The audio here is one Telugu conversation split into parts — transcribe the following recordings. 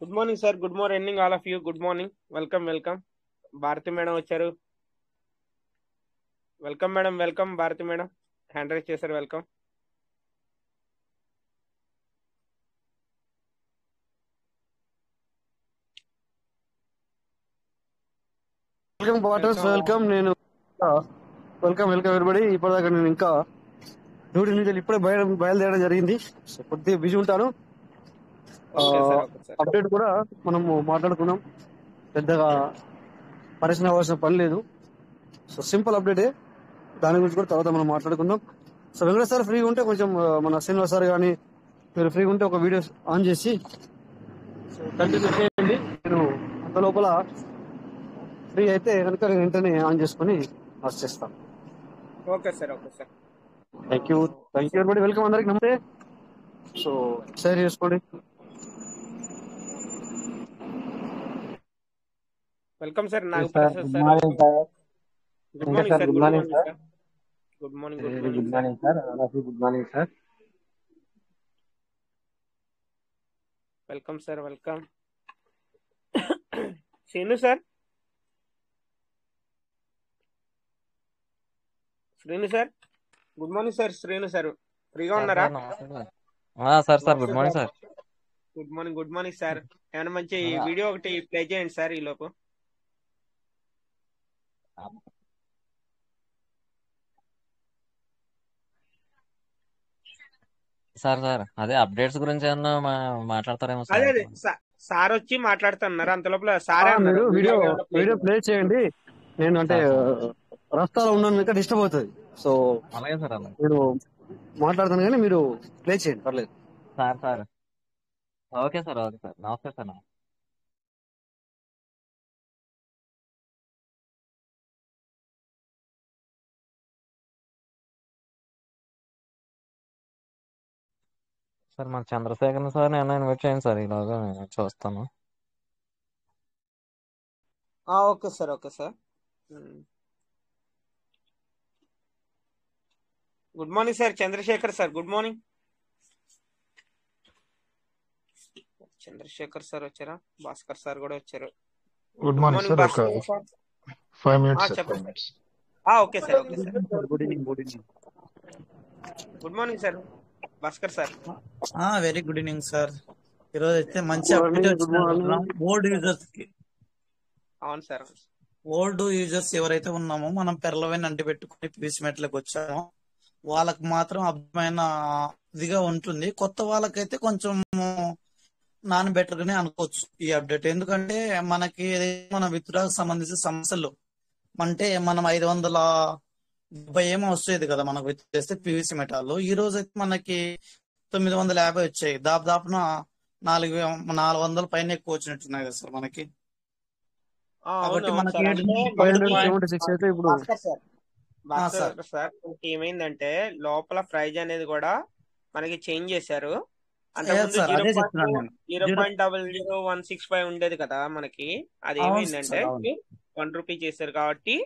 Good morning sir. Good morning all of you. Good morning. Welcome welcome. Bharati madam వచ్చారు. Welcome madam. Welcome Bharati madam. Hand raise చేశారు. వెల్కమ్. Welcome waters. వెల్కమ్. నేను వెల్కమ్ ఎవ్రీబడి. ఇప్పటిదాకా నేను ఇంకా డ్యూటీ నుంచి ఇప్పుడే బయలుదేరడం జరిగింది. కొద్దిగా బిజీ ఉంటాను. అప్డేట్ కూడా మనము మాట్లాడుకున్నాం. పెద్దగా పరిశ్రమ అవ్వాల్సిన పని లేదు. సో సింపుల్ అప్డేటే. దాని గురించి కూడా తర్వాత మనం మాట్లాడుకుందాం. సో వెంకటేష్ సార్ ఫ్రీగా ఉంటే కొంచెం మన శ్రీనివాస్ సార్ కానీ మీరు ఫ్రీగా ఉంటే ఒక వీడియో ఆన్ చేసి కంటిన్యూ చేయండి. నేను అంత లోపల ఫ్రీ అయితే కనుక నేను వెంటనే ఆన్ చేసుకుని వాచ్ చేస్తాను. Okay sir. Okay sir. Thank you everybody. Welcome అందరికి. నమస్తే. సో షేర్ చేసుకోండి. Welcome sir. Nagaprasad sir. Good morning sir. Good morning sir. Good morning. Good morning sir. Good morning sir. Welcome sir. Welcome. Srinu sir. Srinu sir. Good morning sir. Srinu sir ఫ్రీగా ఉన్నారా? Sir good morning sir. Good morning. Good morning sir. ఏమైనా మంచి వీడియో ఒకటి ప్లే చేయండి సార్ ఈ లోపు. సార్ అదే అప్డేట్స్ గురించి ఏమన్నా మాట్లాడతారేమో అదే అదే సార్ వచ్చి మాట్లాడుతున్నారు. అంత లోపల సారే మీరు వీడియో ప్లే చేయండి. నేను అంటే రస్తాలో ఉన్నాను, ఇంకా డిస్టర్బ్ అవుతుంది. సో అలాగే సార్. నేను మాట్లాడతాను కానీ మీరు ప్లే చేయండి, పర్లేదు సార్. Okay sir. నమస్తే సార్. సార్ మన చంద్రశేఖర్ సార్ నేను ఇన్వైట్ చేయండి సార్. ఈలోగా నేను చూస్తాను. Okay sir. Okay sir. Good morning sir. Chandrasekhar sir. Good morning. Chandrasekhar sir వచ్చారా? భాస్కర్ సార్ కూడా వచ్చారు. Good morning sir. ఒక 5 మినిట్స్ చెప్పండి. Okay sir. Okay sir. Good evening. Good morning sir. Bhaskar sir. Very good evening sir. ఈరోజు అయితే మంచి అప్డేట్ వచ్చింది ఓల్డ్ యూజర్స్ కి. అవును సార్. ఓల్డ్ యూజర్స్ ఎవరైతే ఉన్నామో మనం పెరలవైన అంటి పెట్టుకుని పీస్ మెట్లకు వచ్చామో వాళ్ళకి మాత్రం అర్థమైన ఇదిగా ఉంటుంది. కొత్త వాళ్ళకైతే కొంచెం నాన్ బెటర్ గానే అనుకోవచ్చు ఈ అప్డేట్. ఎందుకంటే మనకి మన విత్డ్రాకు సంబంధించిన సమస్యలు అంటే మనం 570 ఏమో వస్తుంది కదా మనకు విత్ చేస్తే పీవీసీ మెటాల్లో. ఈ రోజు అయితే మనకి 950 వచ్చాయి. దాదాపున 400 పైన ఎక్కువ వచ్చినట్టున్నాయి కదా సార్ మనకి. కాబట్టి మనకి సార్ ఏమైందంటే లోపల ప్రైజ్ అనేది కూడా మనకి చేంజ్ చేశారు. అంతకుముందు 0.00165 ఉండేది కదా మనకి. అది ఏమైందంటే 1 రూపీ చేశారు కాబట్టి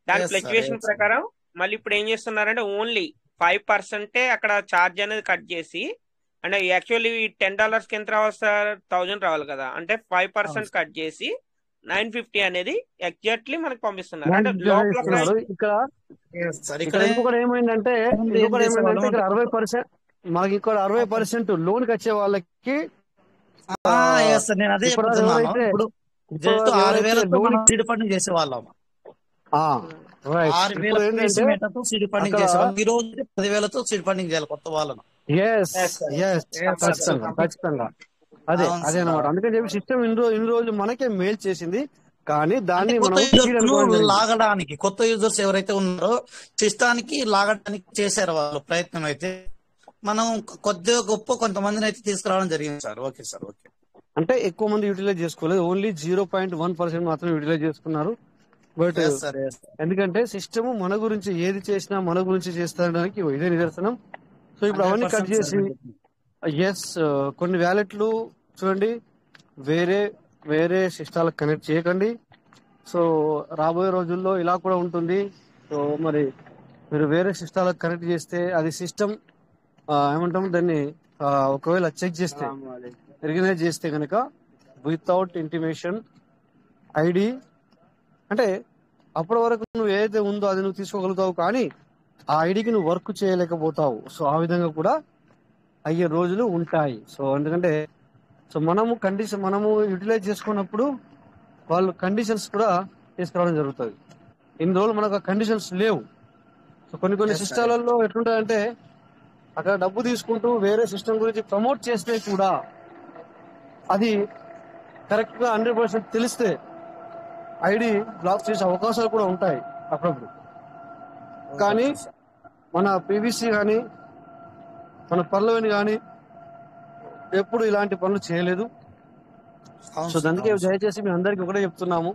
దాని ఫ్లక్చుయేషన్ ప్రకారం మళ్ళీ ఇప్పుడు ఏం చేస్తున్నారంటే ఓన్లీ 5% అక్కడ ఛార్జ్ అనేది కట్ చేసి, అంటే యాక్చువల్లీ $10 ఎంత రావాలి సార్? 1000 రావాలి కదా. అంటే 5% కట్ చేసి 950 అనేది ఎగ్జాక్ట్లీ మనకి పంపిస్తున్నారు. అంటే ఇక్కడ ఏమైందంటే 60% మనకి ఇక్కడ 60% లోన్ కి వచ్చే వాళ్ళకి నేను అదే సీడ్ ఫండింగ్ చేసే వాళ్ళం. 6,000 సీడ్ ఫండింగ్ చేసేవాళ్ళం. ఈ రోజు 10,000తో సీడ్ ఫండింగ్ చేయాలి కొత్త వాళ్ళను. ఖచ్చితంగా అదే అనమాట. అందుకని చెప్పి సిస్టమ్ ఇన్ని రోజులు మనకే మేల్ చేసింది. కానీ దాన్ని లాగడానికి కొత్త యూజర్స్ ఎవరైతే ఉన్నారో సిస్టానికి లాగడానికి చేశారు వాళ్ళు ప్రయత్నం. అయితే మనం కొద్దిగా గొప్ప కొంతమందిని అయితే తీసుకురావడం జరిగింది సార్. Okay sir. ఓకే. అంటే ఎక్కువ మంది యూటిలైజ్ చేసుకోలేదు. ఓన్లీ 0.1% మాత్రం యూటిలైజ్ చేసుకున్నారు. బట్ ఎందుకంటే సిస్టమ్ మన గురించి ఏది చేసినా మన గురించి చేస్తానికి ఇదే నిదర్శనం. సో ఇప్పుడు అవన్నీ కట్ చేసి కొన్ని వ్యాలెట్లు చూడండి వేరే సిస్టాలకు కనెక్ట్ చేయకండి. సో రాబోయే రోజుల్లో ఇలా కూడా ఉంటుంది. సో మరి మీరు వేరే సిస్టాలకు కనెక్ట్ చేస్తే అది సిస్టమ్ ఏమంటాము దాన్ని ఒకవేళ చెక్ చేస్తే రికగ్నైజ్ చేస్తే కనుక వితౌట్ ఇంటిమేషన్ ఐడి. అంటే అప్పటి వరకు నువ్వు ఏదైతే ఉందో అది నువ్వు తీసుకోగలుగుతావు, కానీ ఆ ఐడికి నువ్వు వర్క్ చేయలేకపోతావు. సో ఆ విధంగా కూడా అయ్యే రోజులు ఉంటాయి. సో ఎందుకంటే మనము యూటిలైజ్ చేసుకున్నప్పుడు వాళ్ళు కండిషన్స్ కూడా తీసుకురావడం జరుగుతుంది. ఇన్ని రోజులు మనకు ఆ కండిషన్స్ లేవు. సో కొన్ని సిస్టాలలో ఎట్లుంటాయంటే అక్కడ డబ్బు తీసుకుంటూ వేరే సిస్టమ్ గురించి ప్రమోట్ చేస్తే కూడా అది కరెక్ట్ గా 100% తెలిస్తే ఐడి బ్లాక్ చేసే అవకాశాలు కూడా ఉంటాయి అప్పుడప్పుడు. కానీ మన పీవీసీ కానీ మన పర్లవని కానీ ఎప్పుడు ఇలాంటి పనులు చేయలేదు. సో అందుకే దయచేసి మేము అందరికి ఒకటే చెప్తున్నాము.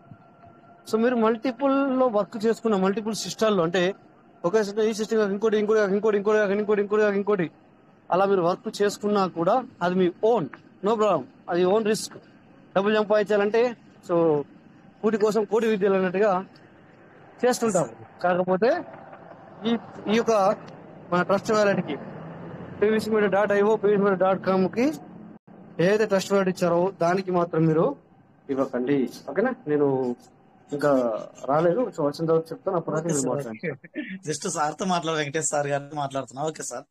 సో మీరు మల్టిపుల్ లో వర్క్ చేసుకున్న మల్టిపుల్ సిస్టాల్లో, అంటే ఒకే సిస్టమ్ ఈ సిస్టమ్ ఇంకోటి అలా మీరు వర్క్ చేసుకున్నా కూడా అది మీ ఓన్, నో ప్రాబ్లం, అది ఓన్ రిస్క్. డబ్బులు సంపాదించాలంటే సో కూటి కోసం కోటి విద్యలు అన్నట్టుగా చేస్తుంటారు. కాకపోతే ఈ యొక్క మన ట్రస్ట్ వ్యాలెట్కి pvcmedia.io pvcmedia.com కి ఏదైతే ట్రస్ట్ వ్యాలెట్ ఇచ్చారో దానికి మాత్రం మీరు ఇవ్వకండి. ఓకేనా? నేను ఇంకా రాలేదు, సో వచ్చిన తర్వాత చెప్తాను. అప్పుడు జస్ట్ సార్తో వెంకటేష్ సార్ గారితో మాట్లాడుతున్నా. ఓకే సార్,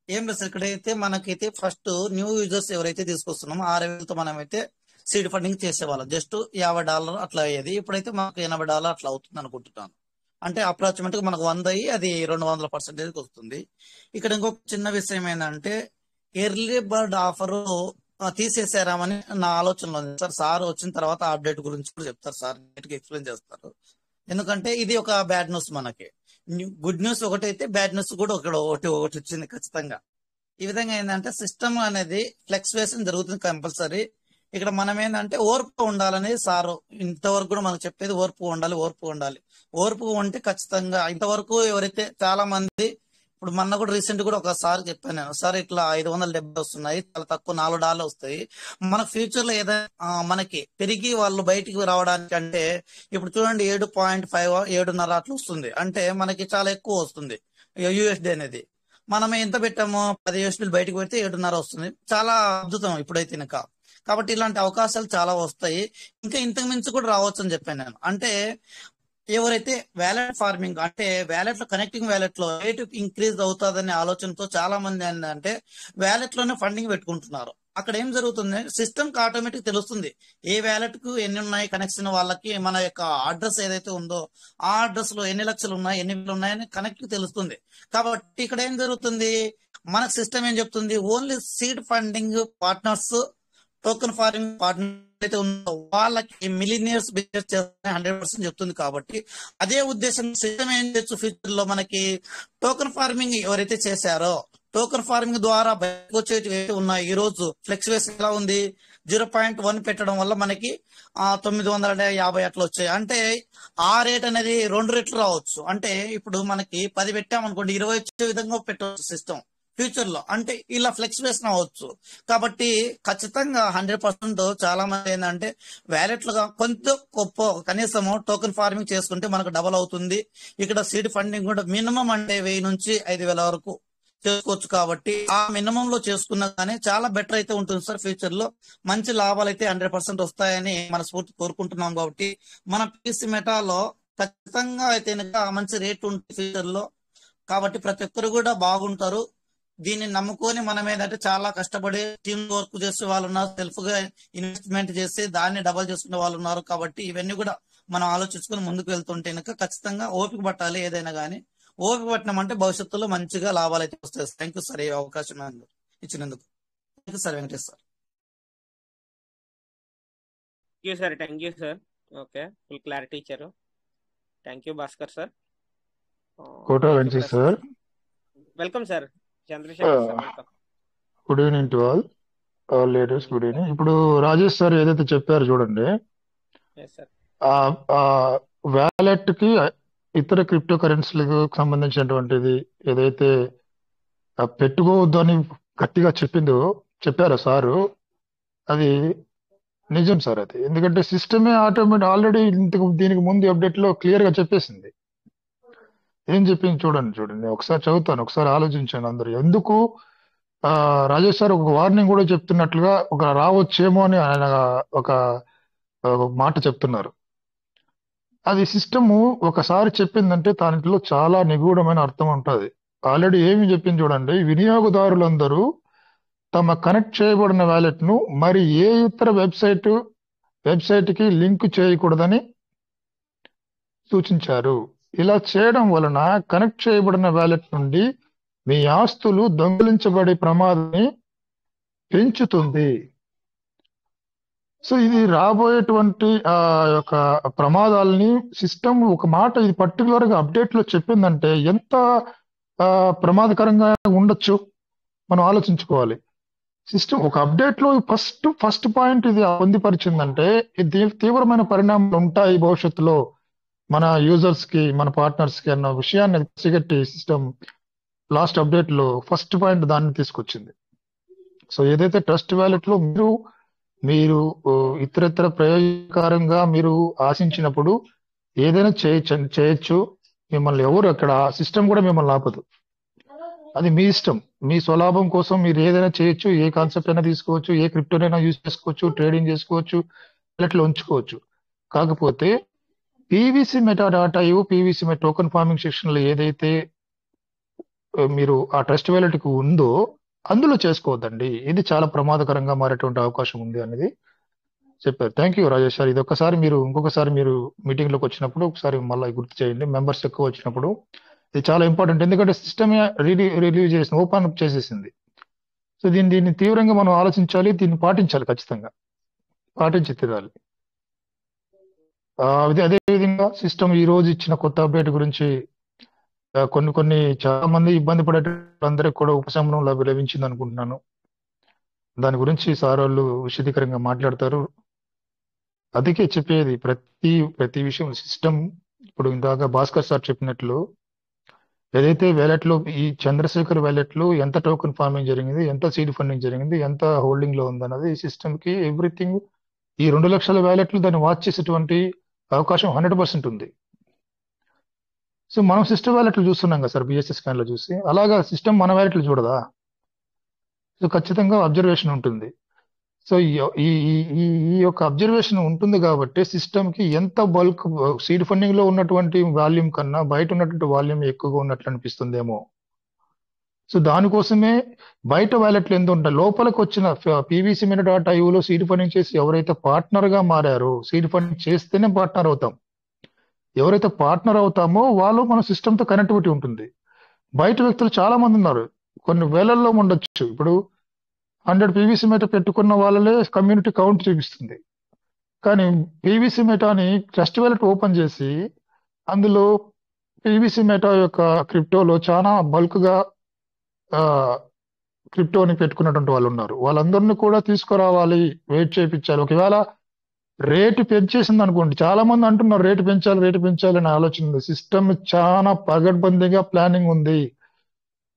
ఏం లేదు సార్. ఇక్కడైతే మనకైతే ఫస్ట్ న్యూ యూజర్స్ ఎవరైతే తీసుకొస్తున్నామో 6,000తో మనమైతే సీడ్ ఫండింగ్ చేసేవాళ్ళం. జస్ట్ $50 అట్లా అయ్యేది. ఇప్పుడైతే మాకు $80 అట్లా అవుతుంది అనుకుంటున్నాను. అంటే అప్రాక్సిమేట్ గా మనకు 100 అయ్యి అది 200% వస్తుంది. ఇక్కడ ఇంకొక చిన్న విషయం ఏంటంటే ఎర్లీ బర్డ్ ఆఫర్ తీసేసారామని నా ఆలోచనలో ఉంది సార్. సార్ వచ్చిన తర్వాత అప్డేట్ గురించి కూడా చెప్తారు సార్, నీట్గా ఎక్స్ప్లెయిన్ చేస్తారు. ఎందుకంటే ఇది ఒక బ్యాడ్ న్యూస్ మనకి. గుడ్ న్యూస్ ఒకటైతే బ్యాడ్ న్యూస్ కూడా ఒకటి వచ్చింది ఖచ్చితంగా. ఈ విధంగా ఏంటంటే సిస్టమ్ అనేది ఫ్లక్చువేషన్ జరుగుతుంది కంపల్సరీ. ఇక్కడ మనం ఏంటంటే ఓర్పు ఉండాలని సార్ ఇంతవరకు కూడా మనకు చెప్పేది ఓర్పు ఉండాలి. ఓర్పు ఉంటే ఖచ్చితంగా ఇంతవరకు ఎవరైతే చాలా మంది, ఇప్పుడు మొన్న కూడా రీసెంట్ కూడా ఒకసారి చెప్పాను నేను, సార్ ఇట్లా 570 వస్తున్నాయి, చాలా తక్కువ $4 వస్తాయి. మన ఫ్యూచర్ లో ఏదైనా మనకి పెరిగి వాళ్ళు బయటికి రావడానికి అంటే ఇప్పుడు చూడండి 7.5 7.5 అట్లా వస్తుంది. అంటే మనకి చాలా ఎక్కువ వస్తుంది యూఎస్డి అనేది. మనం ఎంత పెట్టామో 10 USD బయటకు పెడితే 7.5 వస్తుంది. చాలా అద్భుతం ఇప్పుడైతే ఇంకా. కాబట్టి ఇలాంటి అవకాశాలు చాలా వస్తాయి. ఇంకా ఇంతకు మించి కూడా రావచ్చు అని చెప్పాను నేను. అంటే ఎవరైతే వ్యాలెట్ ఫార్మింగ్ అంటే వ్యాలెట్ లో కనెక్టింగ్ వ్యాలెట్ లో రేట్ ఇంక్రీజ్ అవుతుందనే ఆలోచనతో చాలా మంది ఏంటంటే వ్యాలెట్ లోనే ఫండింగ్ పెట్టుకుంటున్నారు. అక్కడ ఏం జరుగుతుంది, సిస్టమ్ కి ఆటోమేటిక్ తెలుస్తుంది ఏ వ్యాలెట్ కు ఎన్ని ఉన్నాయి కనెక్షన్, వాళ్ళకి మన యొక్క అడ్రస్ ఏదైతే ఉందో ఆ అడ్రస్ లో ఎన్ని లక్షలు ఉన్నాయి ఎన్ని వేలు ఉన్నాయని కనెక్ట్ తెలుస్తుంది. కాబట్టి ఇక్కడ ఏం జరుగుతుంది, మన సిస్టమ్ ఏం చెప్తుంది, only seed funding partners token farming partner అయితే ఉందో వాళ్ళకి మిలినియర్స్ బిజినెస్ చేస్తారని 100% చెప్తుంది. కాబట్టి అదే ఉద్దేశం సిస్టమ్ ఏం చేయొచ్చు ఫ్యూచర్ లో మనకి టోకెన్ ఫార్మింగ్ ఎవరైతే చేశారో టోకెన్ ఫార్మింగ్ ద్వారా బయటకు వచ్చేవి ఉన్నాయి. ఈ రోజు ఫ్లెక్చువేషన్ ఎలా ఉంది, 0.1 పెట్టడం వల్ల మనకి 950 అట్లా వచ్చాయి. అంటే ఆ రేట్ అనేది 2 రెట్లు రావచ్చు. అంటే ఇప్పుడు మనకి 10 పెట్టామనుకోండి 20 వచ్చే విధంగా పెట్టవచ్చు సిస్టమ్ ఫ్యూచర్ లో. అంటే ఇలా ఫ్లెక్చువేషన్ అవ్వచ్చు. కాబట్టి ఖచ్చితంగా 100% చాలా మంది ఏంటంటే వ్యాలెట్ లో కొంత గొప్ప కనీసం టోకెన్ ఫార్మింగ్ చేసుకుంటే మనకు డబల్ అవుతుంది. ఇక్కడ సీడ్ ఫండింగ్ కూడా మినిమం అంటే 1000 నుంచి 5000 వరకు చేసుకోవచ్చు. కాబట్టి ఆ మినిమం లో చేసుకున్నా కానీ చాలా బెటర్ అయితే ఉంటుంది సార్. ఫ్యూచర్ లో మంచి లాభాలు అయితే 100% వస్తాయని మన స్ఫూర్తి కోరుకుంటున్నాం. కాబట్టి మన పీసీ మెటాలో ఖచ్చితంగా అయితే మంచి రేట్ ఉంటుంది ఫ్యూచర్ లో. కాబట్టి ప్రతి ఒక్కరు కూడా బాగుంటారు. దీన్ని నమ్ముకొని మనం ఏంటంటే చాలా కష్టపడి టీమ్ వర్క్ చేసే వాళ్ళు ఉన్నారు, సెల్ఫ్ గా ఇన్వెస్ట్మెంట్ చేసి దాన్ని డబల్ చేసుకునే వాళ్ళు ఉన్నారు. కాబట్టి ఇవన్నీ కూడా మనం ఆలోచించుకొని ముందుకు వెళ్తుంటే ఖచ్చితంగా ఓపిక పట్టాలి. ఏదైనా కానీ ఓపిక పట్టినామంటే భవిష్యత్తులో మంచిగా లాభాలు అయితే వస్తాయి. థ్యాంక్ యూ సార్ ఈ అవకాశం ఇచ్చినందుకు. Thank you sir Venkatesh sir. Thank you sir. Okay, full clarity ఇచ్చారు. Thank you Bhaskar sir. Kota Venky sir, welcome sir. Chandrasekhar sir, welcome. Good evening to all ladies. Good evening. ఇప్పుడు రాజేష్ సార్ ఏదైతే చెప్పారు చూడండి, వ్యాలెట్ కి ఇతర క్రిప్టో కరెన్సీలకు సంబంధించినటువంటిది ఏదైతే పెట్టుకోవద్దు అని గట్టిగా చెప్పారో సారు, అది నిజం సార్. అది ఎందుకంటే సిస్టమే ఆల్రెడీ దీనికి ముందు అప్డేట్ లో క్లియర్ గా చెప్పేసింది. ఏం చెప్పింది చూడండి ఒకసారి చదువుతాను, ఒకసారి ఆలోచించండి అందరూ. ఎందుకు రాజేష్ సార్ ఒక వార్నింగ్ కూడా చెప్తున్నట్లుగా ఒక రావచ్చేమో అని ఆయన ఒక మాట చెప్తున్నారు. అది సిస్టము ఒకసారి చెప్పిందంటే దాంట్లో చాలా నిగూఢమైన అర్థం ఉంటుంది. ఆల్రెడీ ఏమి చెప్పింది చూడండి, వినియోగదారులందరూ తమ కనెక్ట్ చేయబడిన వ్యాలెట్ ను మరి ఏ ఇతర వెబ్సైట్ కి లింక్ చేయకూడదని సూచించారు. ఇలా చేయడం వలన కనెక్ట్ చేయబడిన వ్యాలెట్ నుండి మీ ఆస్తులు దొంగిలించబడే ప్రమాదాన్ని పెంచుతుంది. సో ఇది రాబోయేటువంటి యొక్క ప్రమాదాలని సిస్టమ్ ఒక మాట ఇది పర్టికులర్ గా అప్డేట్ లో చెప్పిందంటే ఎంత ప్రమాదకరంగా ఉండొచ్చు మనం ఆలోచించుకోవాలి. సిస్టమ్ ఒక అప్డేట్ లో ఫస్ట్ పాయింట్ ఇది పొందిపరిచిందంటే ఇది తీవ్రమైన పరిణామాలు ఉంటాయి భవిష్యత్తులో మన యూజర్స్ కి మన పార్ట్నర్స్ కి అన్న విషయాన్ని పసిగట్టి సిస్టమ్ లాస్ట్ అప్డేట్ లో ఫస్ట్ పాయింట్ దాన్ని తీసుకొచ్చింది. సో ఏదైతే ట్రస్ట్ వ్యాలెట్ లో మీరు ఇతరత్ర ప్రయోజనకరంగా మీరు ఆశించినప్పుడు ఏదైనా చేయొచ్చు. మిమ్మల్ని ఎవరు అక్కడ సిస్టమ్ కూడా మిమ్మల్ని ఆపదు. అది మీ ఇష్టం. మీ స్వలాభం కోసం మీరు ఏదైనా చేయొచ్చు. ఏ కాన్సెప్ట్ అయినా తీసుకోవచ్చు, ఏ క్రిప్టోనైనా యూజ్ చేసుకోవచ్చు, ట్రేడింగ్ చేసుకోవచ్చు, వ్యాలెట్లో ఉంచుకోవచ్చు. కాకపోతే PVC meta data PVC meta token farming section లో ఏదైతే మీరు ఆ ట్రస్ట్ వ్యాలెట్ కు ఉందో అందులో చేసుకోవద్దండి. ఇది చాలా ప్రమాదకరంగా మారేటువంటి అవకాశం ఉంది అనేది చెప్పారు. Thank you Rajesh sir. ఇది ఇంకొకసారి మీరు మీటింగ్ లోకి వచ్చినప్పుడు ఒకసారి మళ్ళీ గుర్తు చేయండి. మెంబర్స్ ఎక్కువ వచ్చినప్పుడు ఇది చాలా ఇంపార్టెంట్. ఎందుకంటే సిస్టమ్ రిలీవ్ చేసి ఓపెన్ అప్ చేసేసింది. సో దీన్ని తీవ్రంగా మనం ఆలోచించాలి, దీన్ని పాటించాలి, ఖచ్చితంగా పాటించి తీరాలి. అదే విధంగా సిస్టమ్ ఈ రోజు ఇచ్చిన కొత్త అప్డేట్ గురించి కొన్ని చాలా మంది ఇబ్బంది పడేటందరికి కూడా ఉపశమనం లభించింది అనుకుంటున్నాను. దాని గురించి సార్ వాళ్ళు విశదీకరంగా మాట్లాడతారు. అందుకే చెప్పేది ప్రతి విషయం సిస్టమ్ ఇప్పుడు ఇందాక భాస్కర్ సార్ చెప్పినట్లు ఏదైతే వ్యాలెట్ లో ఈ చంద్రశేఖర్ వ్యాలెట్ లో ఎంత టోకెన్ ఫార్మింగ్ జరిగింది, ఎంత సీడ్ ఫండింగ్ జరిగింది, ఎంత హోల్డింగ్ లో ఉందన్నది ఈ సిస్టమ్ కి ఎవ్రీథింగ్ ఈ 2 లక్షల వ్యాలెట్లు దాన్ని వాచ్ చేసేటువంటి అవకాశం 100% ఉంది. సో మనం సిస్టమ్ వ్యాలెట్లు చూస్తున్నాం కదా సార్, బిఎస్ఎస్ స్కాన్ లో చూసి, అలాగా సిస్టమ్ మన వ్యాలెట్లు చూడదా? సో ఖచ్చితంగా అబ్జర్వేషన్ ఉంటుంది. సో ఈ యొక్క అబ్జర్వేషన్ ఉంటుంది కాబట్టి సిస్టమ్ కి ఎంత బల్క్ సీడ్ ఫండింగ్ లో ఉన్నటువంటి వాల్యూమ్ కన్నా బయట ఉన్నటువంటి వాల్యూమ్ ఎక్కువగా ఉన్నట్లు అనిపిస్తుందేమో. సో దానికోసమే బయట వ్యాలెట్లు ఎంత ఉంటాయి, లోపలికి వచ్చిన పీవీసీ మెటా డాట్ ఐఓలో సీడ్ ఫండింగ్ చేసి ఎవరైతే పార్ట్నర్ గా మారారో, సీడ్ ఫండింగ్ చేస్తేనే పార్ట్నర్ అవుతాం. ఎవరైతే పార్ట్నర్ అవుతామో వాళ్ళు మన సిస్టమ్ తో కనెక్టివిటీ ఉంటుంది. బయట వ్యక్తులు చాలా మంది ఉన్నారు, కొన్ని వేలల్లో ఉండొచ్చు. ఇప్పుడు 100 పీవీసీ మెటా పెట్టుకున్న వాళ్ళే కమ్యూనిటీ కౌంట్ చూపిస్తుంది. కానీ పీవీసీ మెటాని ట్రస్ట్ వ్యాలెట్ ఓపెన్ చేసి అందులో పీవీసీ మెటా యొక్క క్రిప్టోలో చాలా బల్క్ గా క్రిప్టోని పెట్టుకున్నటువంటి వాళ్ళు ఉన్నారు. వాళ్ళందరినీ కూడా తీసుకురావాలి, వెయిట్ చేయించాలి. ఒకవేళ రేటు పెంచేసింది అనుకోండి, చాలా మంది అంటున్నారు రేటు పెంచాలి అనే ఆలోచన ఉంది. సిస్టమ్ చాలా పగడ్బందీగా ప్లానింగ్ ఉంది.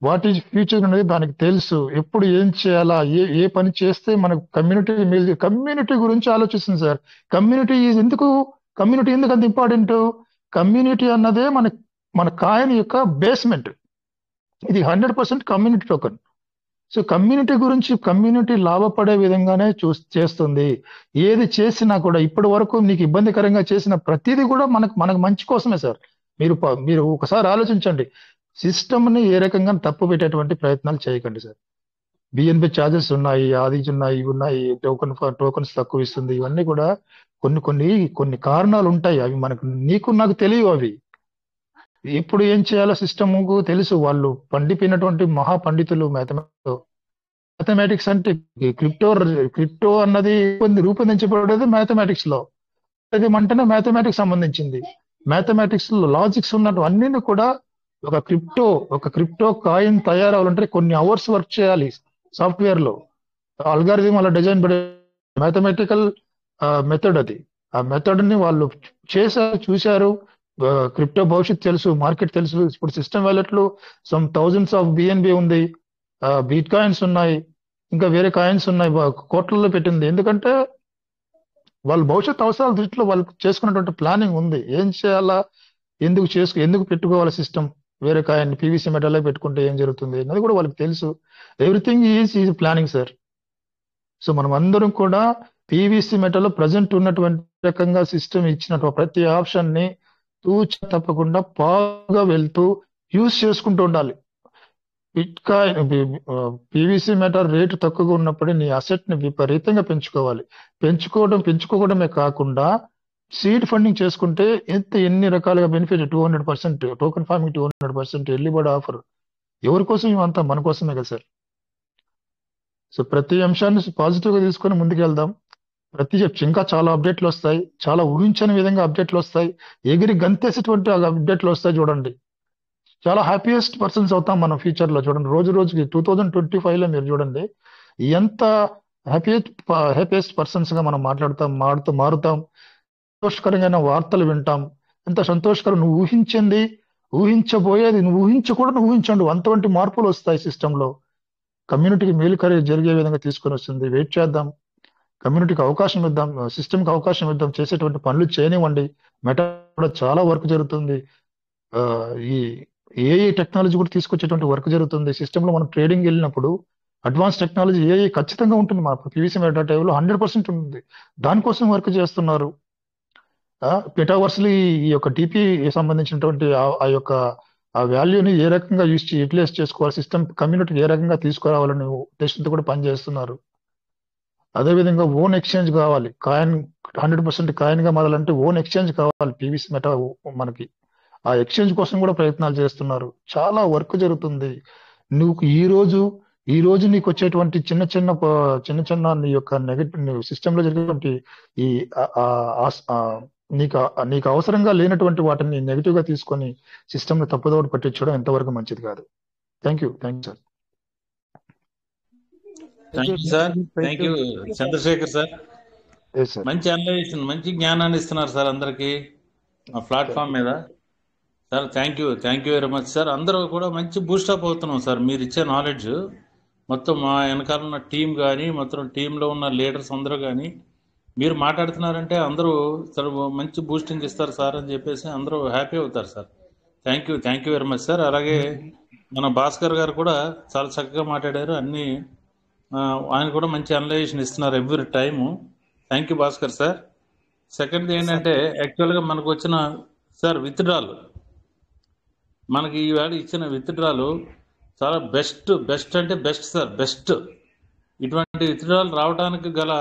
వాట్ ఈజ్ ఫ్యూచర్ అనేది దానికి తెలుసు. ఎప్పుడు ఏం చేయాలా, ఏ పని చేస్తే మనకు కమ్యూనిటీ గురించి ఆలోచిస్తుంది సార్. కమ్యూనిటీ ఎందుకు అంత ఇంపార్టెంట్? కమ్యూనిటీ అన్నదే మన కాయిన్ యొక్క బేస్మెంట్. ఇది 100% కమ్యూనిటీ టోకెన్. సో కమ్యూనిటీ లాభపడే విధంగానే చేస్తుంది. ఏది చేసినా కూడా ఇప్పటి వరకు నీకు ఇబ్బందికరంగా చేసిన ప్రతిదీ కూడా మనకు మంచి కోసమే సార్. మీరు ఒకసారి ఆలోచించండి. సిస్టమ్ ని ఏ రకంగా తప్పు పెట్టేటువంటి ప్రయత్నాలు చేయకండి సార్. బిఎన్బి ఛార్జెస్ ఉన్నాయి, అది ఉన్నాయి, ఇవి ఉన్నాయి, టోకన్స్ తక్కువ ఇస్తుంది. ఇవన్నీ కూడా కొన్ని కారణాలు ఉంటాయి. అవి నాకు తెలియవు. అవి ఎప్పుడు ఏం చేయాలో సిస్టమ్ కు తెలుసు. వాళ్ళు పండిపోయినటువంటి మహా పండితులు మ్యాథమెటిక్స్ అంటే క్రిప్టో అన్నది రూపొందించబడేది మ్యాథమెటిక్స్ లో. అది అంటేనే మ్యాథమెటిక్స్ సంబంధించింది. మ్యాథమెటిక్స్ లో లాజిక్స్ ఉన్నట్టు అన్ని కూడా ఒక క్రిప్టో కాయిన్ తయారవ్వాలంటే కొన్ని అవర్స్ వర్క్ చేయాలి సాఫ్ట్వేర్ లో. అల్గారిథం అలా డిజైన్ పడే మ్యాథమెటికల్ మెథడ్ అది. ఆ మెథడ్ ని వాళ్ళు చూశారు. క్రిప్టో భవిష్యత్తు తెలుసు, మార్కెట్ తెలుసు. ఇప్పుడు సిస్టమ్ వ్యాలెట్ లో సమ్ థౌజండ్స్ ఆఫ్ బిఎన్బి ఉంది, బిట్ కాయిన్స్ ఉన్నాయి, ఇంకా వేరే కాయిన్స్ ఉన్నాయి, కోట్లలో పెట్టింది. ఎందుకంటే వాళ్ళ భవిష్యత్ అవసరాల దృష్టిలో వాళ్ళు చేసుకున్నటువంటి ప్లానింగ్ ఉంది. ఏం చేయాలా, ఎందుకు పెట్టుకోవాలి సిస్టమ్, వేరే కాయిన్ పీవీసీ మెటల్ పెట్టుకుంటే ఏం జరుగుతుంది అన్నది కూడా వాళ్ళకి తెలుసు. Everything is planning sir. So మనం అందరం కూడా పీవీసీ మెటల్ ప్రజెంట్ ఉన్నటువంటి రకంగా సిస్టమ్ ఇచ్చినటువంటి ప్రతి ఆప్షన్ ని తూచ తప్పకుండా బాగా వెళ్తూ యూజ్ చేసుకుంటూ ఉండాలి. పీవీసీ మెటల్ రేటు తక్కువగా ఉన్నప్పుడే నీ అసెట్ ని విపరీతంగా పెంచుకోవాలి. పెంచుకోవడమే కాకుండా సీడ్ ఫండింగ్ చేసుకుంటే ఎన్ని రకాలుగా benefit 200% token farming 200% early bird offer ఎవరి కోసం ఇవంతా మన కోసమే కదా సార్. సో ప్రతి అంశాన్ని పాజిటివ్ గా తీసుకొని ముందుకు వెళ్దాం. ఇంకా చాలా అప్డేట్లు వస్తాయి, చాలా ఊహించని విధంగా అప్డేట్లు వస్తాయి, ఎగిరి గంతేసేటువంటి అప్డేట్లు వస్తాయి. చూడండి, చాలా హ్యాపీయెస్ట్ పర్సన్స్ అవుతాం మనం ఫ్యూచర్ లో. చూడండి, రోజు రోజుకి 2025 లో మీరు చూడండి ఎంత హ్యాపీయెస్ట్ పర్సన్స్ గా మనం మారుతాం. సంతోషకరమైన వార్తలు వింటాం. ఎంత సంతోషకరం, నువ్వు ఊహించింది, ఊహించబోయేది, నువ్వు ఊహించండు అంతవంటి మార్పులు వస్తాయి సిస్టమ్ లో. కమ్యూనిటీకి మేలు జరిగే విధంగా తీసుకొని వస్తుంది. వెయిట్ చేద్దాం, కమ్యూనిటీకి అవకాశం ఇద్దాం, సిస్టమ్కి అవకాశం ఇద్దాం, చేసేటువంటి పనులు చేయనివ్వండి. మెటా కూడా చాలా వర్క్ జరుగుతుంది. ఈ ఏఐ టెక్నాలజీ కూడా తీసుకొచ్చేటువంటి వర్క్ జరుగుతుంది. సిస్టమ్ లో మనం ట్రేడింగ్ వెళ్ళినప్పుడు అడ్వాన్స్ టెక్నాలజీ ఏఐ ఖచ్చితంగా ఉంటుంది. మా పీవీసీ మెటా టైంలో 100% ఉంటుంది. దానికోసం వర్క్ చేస్తున్నారు. మెటావర్స్లీ ఈ యొక్క డిపి సంబంధించినటువంటి ఆ వాల్యూని ఏ రకంగా యూటిలైజ్ చేసుకోవాలి, సిస్టమ్ కమ్యూనిటీకి ఏ రకంగా తీసుకురావాలని ఉద్దేశంతో కూడా పనిచేస్తున్నారు. అదేవిధంగా ఓన్ ఎక్స్చేంజ్ కావాలి, కాయిన్ 100% కాయిన్ గా మారాలంటే ఓన్ ఎక్స్చేంజ్ కావాలి పీవీసీ మెటా మనకి. ఆ ఎక్స్చేంజ్ కోసం కూడా ప్రయత్నాలు చేస్తున్నారు. చాలా వర్క్ జరుగుతుంది. నువ్వు ఈ రోజు నీకు వచ్చేటువంటి చిన్న చిన్న నీ యొక్క నెగటివ్ సిస్టమ్ లో జరిగేటువంటి ఈ నీకు అవసరంగా లేనటువంటి వాటిని నెగిటివ్ గా తీసుకొని సిస్టమ్ ని తప్పుదోడు పట్టించడం ఎంతవరకు మంచిది కాదు. Thank you sir. Thank you Chandrasekhar sir. మంచి అనలైజేషన్, మంచి జ్ఞానాన్ని ఇస్తున్నారు సార్ అందరికి మా ప్లాట్ఫామ్ మీద. Sir thank you very much sir. అందరూ కూడా మంచి బూస్టప్ అవుతున్నాం సార్. మీరు ఇచ్చే నాలెడ్జ్ మొత్తం మా వెనకాల ఉన్న టీం కానీ, మొత్తం టీంలో ఉన్న లీడర్స్ అందరూ కానీ మీరు మాట్లాడుతున్నారంటే అందరూ సార్ మంచి బూస్టింగ్ ఇస్తారు సార్ అని చెప్పేసి అందరూ హ్యాపీ అవుతారు sir. Thank you very much sir. అలాగే మన భాస్కర్ గారు కూడా చాలా చక్కగా మాట్లాడారు. అన్ని ఆయన కూడా మంచి అనలైజేషన్ ఇస్తున్నారు every time. Thank you Bhaskar sir. Second ఏంటంటే యాక్చువల్గా మనకు వచ్చిన సార్ విత్డ్రాలు, మనకి ఈవేళ ఇచ్చిన విత్డ్రాలు చాలా బెస్ట్ అంటే బెస్ట్ సార్, బెస్ట్. ఇటువంటి విత్డ్రాలు రావడానికి గల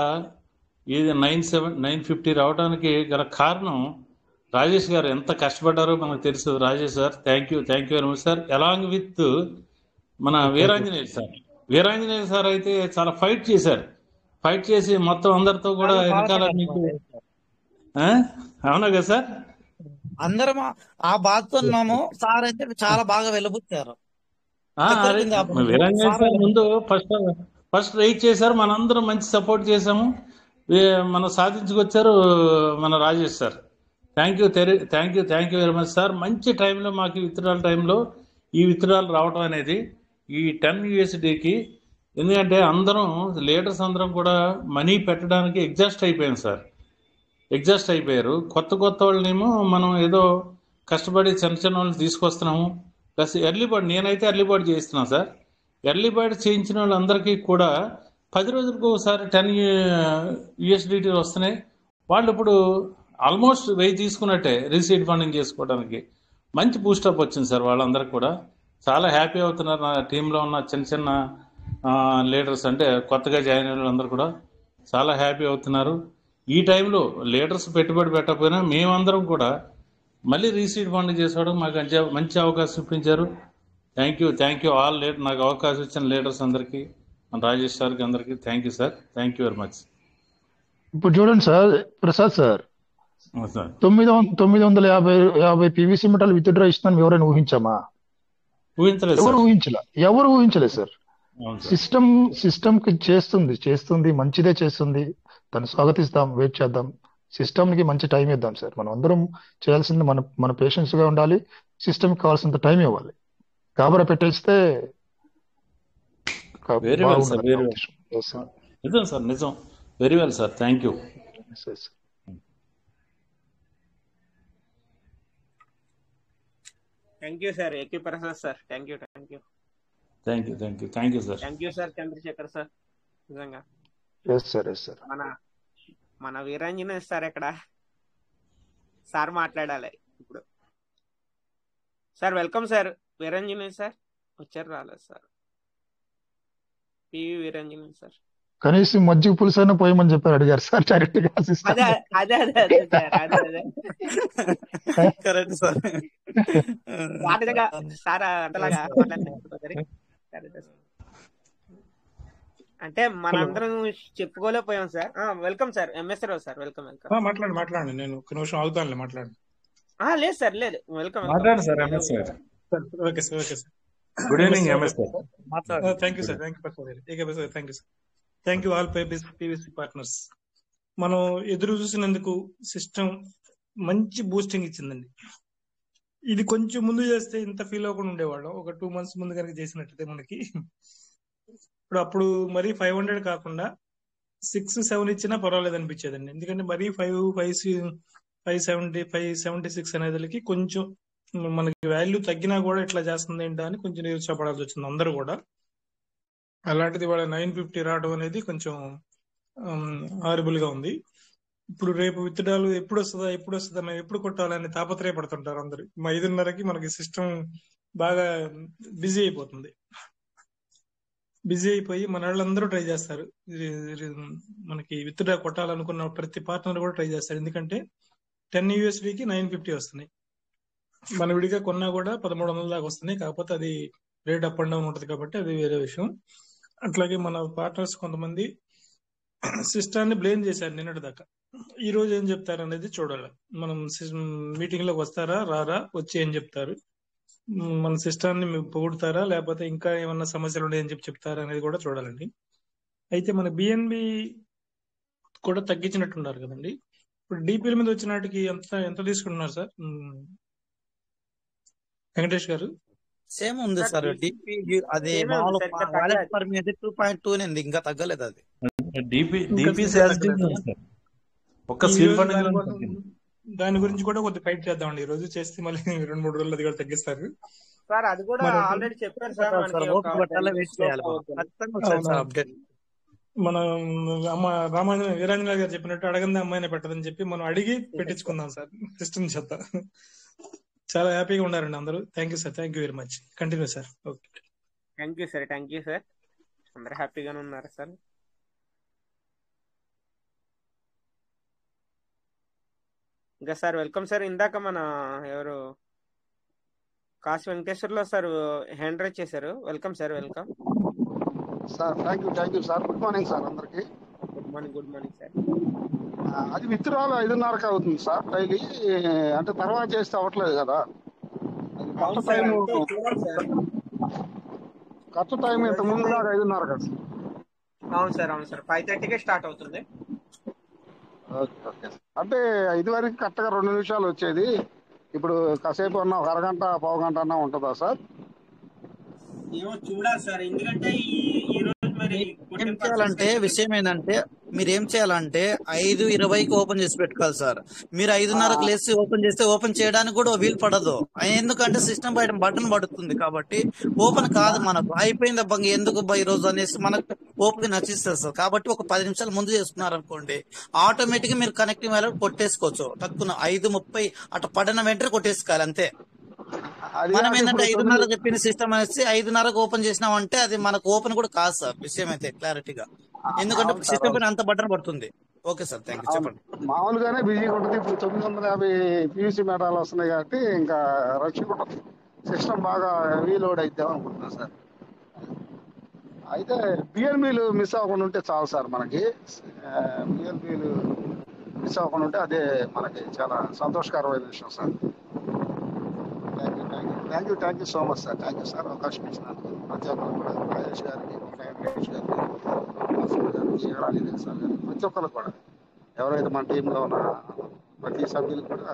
ఇది 950 రావడానికి గల కారణం రాజేష్ గారు ఎంత కష్టపడ్డారో మనకు తెలుసు. Rajesh sir thank you very much sir. Along with మన వీరాంజనేయ సార్ అయితే చాలా ఫైట్ చేశారు. ఫైట్ చేసి మొత్తం అందరితో కూడా వెనకాల మీకు అవునా కదా సార్? అందరం ఆ బాధతో ఉన్నాము. సార్ అయితే చాలా బాగా వెలుబుచ్చారు. వీరాంజనేయ సార్ ముందు ఫస్ట్ రైట్ చేశారు, మనందరం మంచి సపోర్ట్ చేశాము, మనం సాధించుకొచ్చారు మన Rajesh sir. Thank you very much sir. మంచి టైంలో మాకు విత్డ్రాల్ టైంలో ఈ విత్డ్రాల్ రావడం అనేది ఈ 10 USDకి, ఎందుకంటే అందరం లీడర్స్ అందరం కూడా మనీ పెట్టడానికి ఎగ్జాస్ట్ అయిపోయారు. కొత్త వాళ్ళనేమో మనం ఏదో కష్టపడి చిన్న వాళ్ళని తీసుకొస్తున్నాము. ప్లస్ నేనైతే ఎర్లీ బర్డ్ చేయిస్తున్నాను సార్. ఎర్లీ బర్డ్ చేయించిన వాళ్ళందరికీ కూడా 10 రోజులకు ఒకసారి 10 USDT వస్తున్నాయి. వాళ్ళు ఇప్పుడు ఆల్మోస్ట్ 1000 తీసుకున్నట్టే రీసీడ్ ఫండింగ్ చేసుకోవడానికి. మంచి బూస్టప్ వచ్చింది సార్. వాళ్ళందరికీ కూడా చాలా హ్యాపీ అవుతున్నారు. నా టీంలో ఉన్న చిన్న లీడర్స్ అంటే కొత్తగా జాయిన్ అయిన వాళ్ళందరూ కూడా చాలా హ్యాపీ అవుతున్నారు. ఈ టైంలో లీడర్స్ పెట్టుబడి పెట్టకపోయినా మేమందరం కూడా మళ్ళీ రీసీడ్ ఫండింగ్ చేసుకోవడం మాకు మంచి అవకాశం ఇప్పించారు. థ్యాంక్ యూ ఆల్ నాకు అవకాశం ఇచ్చిన లీడర్స్ అందరికీ, మన రాజేష్ సార్కి అందరికీ thank you sir. Thank you very much. ఇప్పుడు చూడండి sir, Prasad sir 950 PVC metal withdraw ఇస్తున్నాను ఎవరైనా ఊహించామా? ఎవరు ఊహించలేదు సార్. సిస్టమ్ కి చేస్తుంది మంచిదే చేస్తుంది. దాన్ని స్వాగతిస్తాం, వెయిట్ చేద్దాం. సిస్టమ్ కి మంచి టైం ఇద్దాం సార్. మనం అందరం చేయాల్సింది మన పేషెన్స్ గా ఉండాలి. సిస్టమ్ కి కావాల్సినంత టైం ఇవ్వాలి. కాబరా పెట్టేస్తే నిజం. Very well sir. Thank you. Thank you sir AP Prasad sir. Thank you sir. Thank you sir Chandrasekhar sir. నిజంగా మన మన వీరాంజనేయ సార్ ఎక్కడ సార్ మాట్లాడాలి ఇప్పుడు. Sir welcome sir. Veeranjaneya sir వచ్చారు, రాలేదు సార్. పివి వీరాంజనేయ సార్ కనీసం మజ్జిగ పులుసు అయినా పోయమని చెప్పారు, అడిగారు సార్ డైరెక్ట్ గా. అదే అదే అదే సార్, అదే అదే కరెక్ట్ సార్. ఆ విధంగా సార్ అంతలాగా అంటే మనందరం చెప్పుకోలేకపోయాం సార్. వెల్కమ్ సార్ ఎంఎస్ రావు సార్. Welcome welcome. మాట్లాడండి. నేను ఒక నిమిషం ఆగుతానులే, మాట్లాడండి. లేదు సార్, లేదు. వెల్కమ్ మాట్లాడండి sir MS sir. Okay sir, okay sir. Good evening MS sir. Thank you sir, thank you sir, thank you sir. Thank you all PVC partners. మనం ఎదురు చూసినందుకు సిస్టమ్ మంచి బూస్టింగ్ ఇచ్చిందండి. ఇది కొంచెం ముందు చేస్తే ఇంత ఫీల్ అవ్వకుండా ఉండేవాళ్ళం. ఒక 2 months ముందు కనుక చేసినట్టయితే మనకి అప్పుడు మరీ 500 కాకుండా 6-7 ఇచ్చినా పర్వాలేదు అనిపించేదండి. ఎందుకంటే మరీ 576 అనేదానికి కొంచెం మనకి వాల్యూ తగ్గినా కూడా ఇట్లా చేస్తుంది ఏంటో అని కొంచెం నిరుత్సాహపడాల్సి వచ్చింది అందరూ కూడా. అలాంటిది వాళ్ళ 950 రావడం అనేది కొంచెం హారబుల్ గా ఉంది. ఇప్పుడు రేపు విత్డ్రాలు ఎప్పుడు వస్తుందా మేము ఎప్పుడు కొట్టాలని తాపత్రయపడుతుంటారు అందరు. 5:30కి మనకి సిస్టమ్ బాగా బిజీ అయిపోతుంది. బిజీ అయిపోయి మన వాళ్ళందరూ ట్రై చేస్తారు. మనకి విత్డ్రా కొట్టాలనుకున్న ప్రతి పార్ట్నర్ కూడా ట్రై చేస్తారు. ఎందుకంటే 10 USDకి 950 వస్తున్నాయి. మన విడిగా కొన్నా కూడా 1300 దాకా వస్తున్నాయి. కాకపోతే అది రేట్ అప్ అండ్ డౌన్ ఉంటుంది కాబట్టి అది వేరే విషయం. అట్లాగే మన పార్ట్నర్స్ కొంతమంది సిస్టాన్ని బ్లేమ్ చేశారు నిన్నటి దాకా. ఈ రోజు ఏం చెప్తారు అనేది చూడాలి. మనం మీటింగ్ లోకి వస్తారా రారా, వచ్చి ఏం చెప్తారు, మన సిస్టాన్ని పొగుడతారా లేకపోతే ఇంకా ఏమన్నా సమస్యలు ఉన్నాయని చెప్తారా అనేది కూడా చూడాలండి. అయితే మన బిఎన్బి కూడా తగ్గించినట్టున్నారు కదండి. ఇప్పుడు డిపిఎల్ మీద వచ్చిన వాటికి ఎంత తీసుకుంటున్నారు సార్ వెంకటేష్ గారు? సేమ్ ఉంది సార్. డిపి అది మామూలు వాలెట్ పర్ మీద 2.2 ఉంది, ఇంకా తగ్గలేదు. అది దాని గురించి కూడా కొద్దిగా ఫైట్ చేద్దామండి. ఈ రోజు చేస్తే మళ్ళీ 2-3 రోజులు అది కూడా తగ్గిస్తారు సార్. అది కూడా ఆల్రెడీ చెప్పారు సార్. మనం వీరాంజనేయ గారు చెప్పినట్టు అడగంది అమ్మాయిని పెట్టదని చెప్పి మనం అడిగి పెట్టించుకుందాం సార్ సిస్టమ్ చేత. చాలా హ్యాపీగా ఉన్నారండి అందరూ. Thank you sir, thank you very much. Continue sir. Okay, thank you sir, thank you sir. అందరూ హ్యాపీగానే ఉన్నారు సార్. ఇంకా సార్ వెల్కమ్ సార్. ఇందాక మన ఎవరు కాశీ వెంకటేశ్వర్లో సార్ హ్యాండ్ రైజ్ చేశారు. Welcome sir. Welcome sir. Thank you sir. Good morning sir అందరికి. Good morning sir. అది విత్డ్రాల్ 5:30కి అవుతుంది సార్ డైలీ. అంటే తర్వాత చేస్తే అవ్వట్లేదు కదా. కరెక్ట్ టైం ఇంత ముందు దాకా 5:30 కదా. అవును సార్, అవును సార్. 5:30కే స్టార్ట్ అవుతుంది. ఓకే. అంటే ఇదివరకు కరెక్ట్గా 2 నిమిషాలు వచ్చేది, ఇప్పుడు కాసేపు అన్నా ఒక అరగంట పావుగంట అన్నా ఉంటుందా సార్? ఏమో చూడాలి సార్. ఎందుకంటే ఈ రోజు మరి ఏం చేయాలంటే విషయం ఏంటంటే మీరు ఏం చేయాలంటే 5:20కి ఓపెన్ చేసి పెట్టుకోవాలి సార్. మీరు 5:30కి లేచి ఓపెన్ చేస్తే ఓపెన్ చేయడానికి కూడా వీలు పడదు. ఎందుకంటే సిస్టమ్ బయట బటన్ పడుతుంది కాబట్టి ఓపెన్ కాదు. మనకు అయిపోయింది అబ్బా ఎందుకు ఈ రోజు అనేసి మనకు ఓపెన్ నచ్చిస్తారు సార్. కాబట్టి ఒక 10 నిమిషాలు ముందు చేసుకున్నారు అనుకోండి, ఆటోమేటిక్ గా మీరు కనెక్టింగ్ వ్యాల్యూ కొట్టేసుకోవచ్చు. తక్కువ 5:30 అటు పడిన వెంటనే కొట్టేసుకోవాలి అంతే. మనం ఏంటంటే 5:30 చెప్పిన సిస్టమ్ అనేసి 5:30కి ఓపెన్ చేసినామంటే అది మనకు ఓపెన్ కూడా కాదు సార్. విషయం అయితే క్లారిటీగా, ఎందుకంటే సిస్టమ్ పైన అంత బటన్ పడుతుంది. Okay sir, thank you. చెప్పండి. మామూలుగానే బిజీగా ఉంటుంది. ఇప్పుడు 950 పీయూసీ మెటాలు వస్తున్నాయి కాబట్టి ఇంకా రష్ ఉంటుంది. సిస్టమ్ బాగా రీలోడ్ అయిద్దాం అనుకుంటున్నా సార్. అయితే బిఎన్బీలు మిస్ అవ్వకుండా ఉంటే చాలు సార్. మనకి బిఎన్బీలు మిస్ అవ్వకుండా ఉంటే అదే మనకి చాలా సంతోషకరమైన విషయం sir. Thank you so much sir. Thank you sir అవకాశం ఇచ్చినందుకు. ప్రతి ఒక్కరు కూడా రాజేష్ గారికి, వెంకటేష్ గారికి, ఏడాది సార్ గారికి, ప్రతి ఒక్కరు కూడా ఎవరైతే మన టీంలో ఉన్న ప్రతి సభ్యులకు కూడా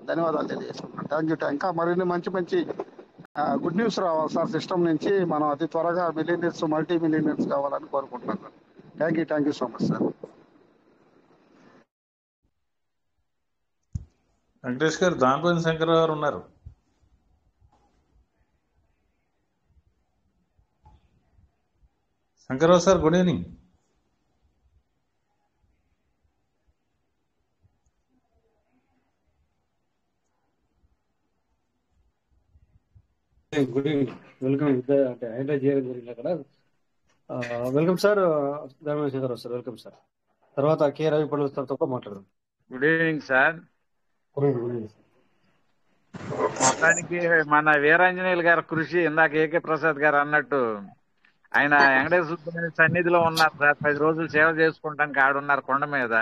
ధన్యవాదాలు తెలియజేసుకుంటున్నాను. Thank you. ఇంకా మరిన్ని మంచి గుడ్ న్యూస్ రావాలి సార్ సిస్టమ్ నుంచి. మనం అతి త్వరగా మిలియనర్స్, మల్టీ మిలియనర్స్ కావాలని కోరుకుంటున్నాను sir. Thank you so much sir. Venkatesh గారు, దానిపైన శంకర్ గారు ఉన్నారు. Shankarrao sir good evening. Good evening, welcome. అంటే హైదరాబాద్ చేయడం జరిగింది అక్కడ. Welcome sir, Dharmeshwara sir, welcome sir. తర్వాత కే రవి పడుల సార్తో కూడా మాట్లాడదాం. Good evening sir. మొత్తానికి మన వీరాంజనేయులు గారి కృషి ఇందాక ఏకే ప్రసాద్ గారు అన్నట్టు ఆయన వెంకటేశ్వర సుబ్రహ్మణ్య సన్నిధిలో ఉన్నారు సార్. 10 రోజులు సేవ చేసుకుంటానికి ఆడున్నారు కొండ మీద.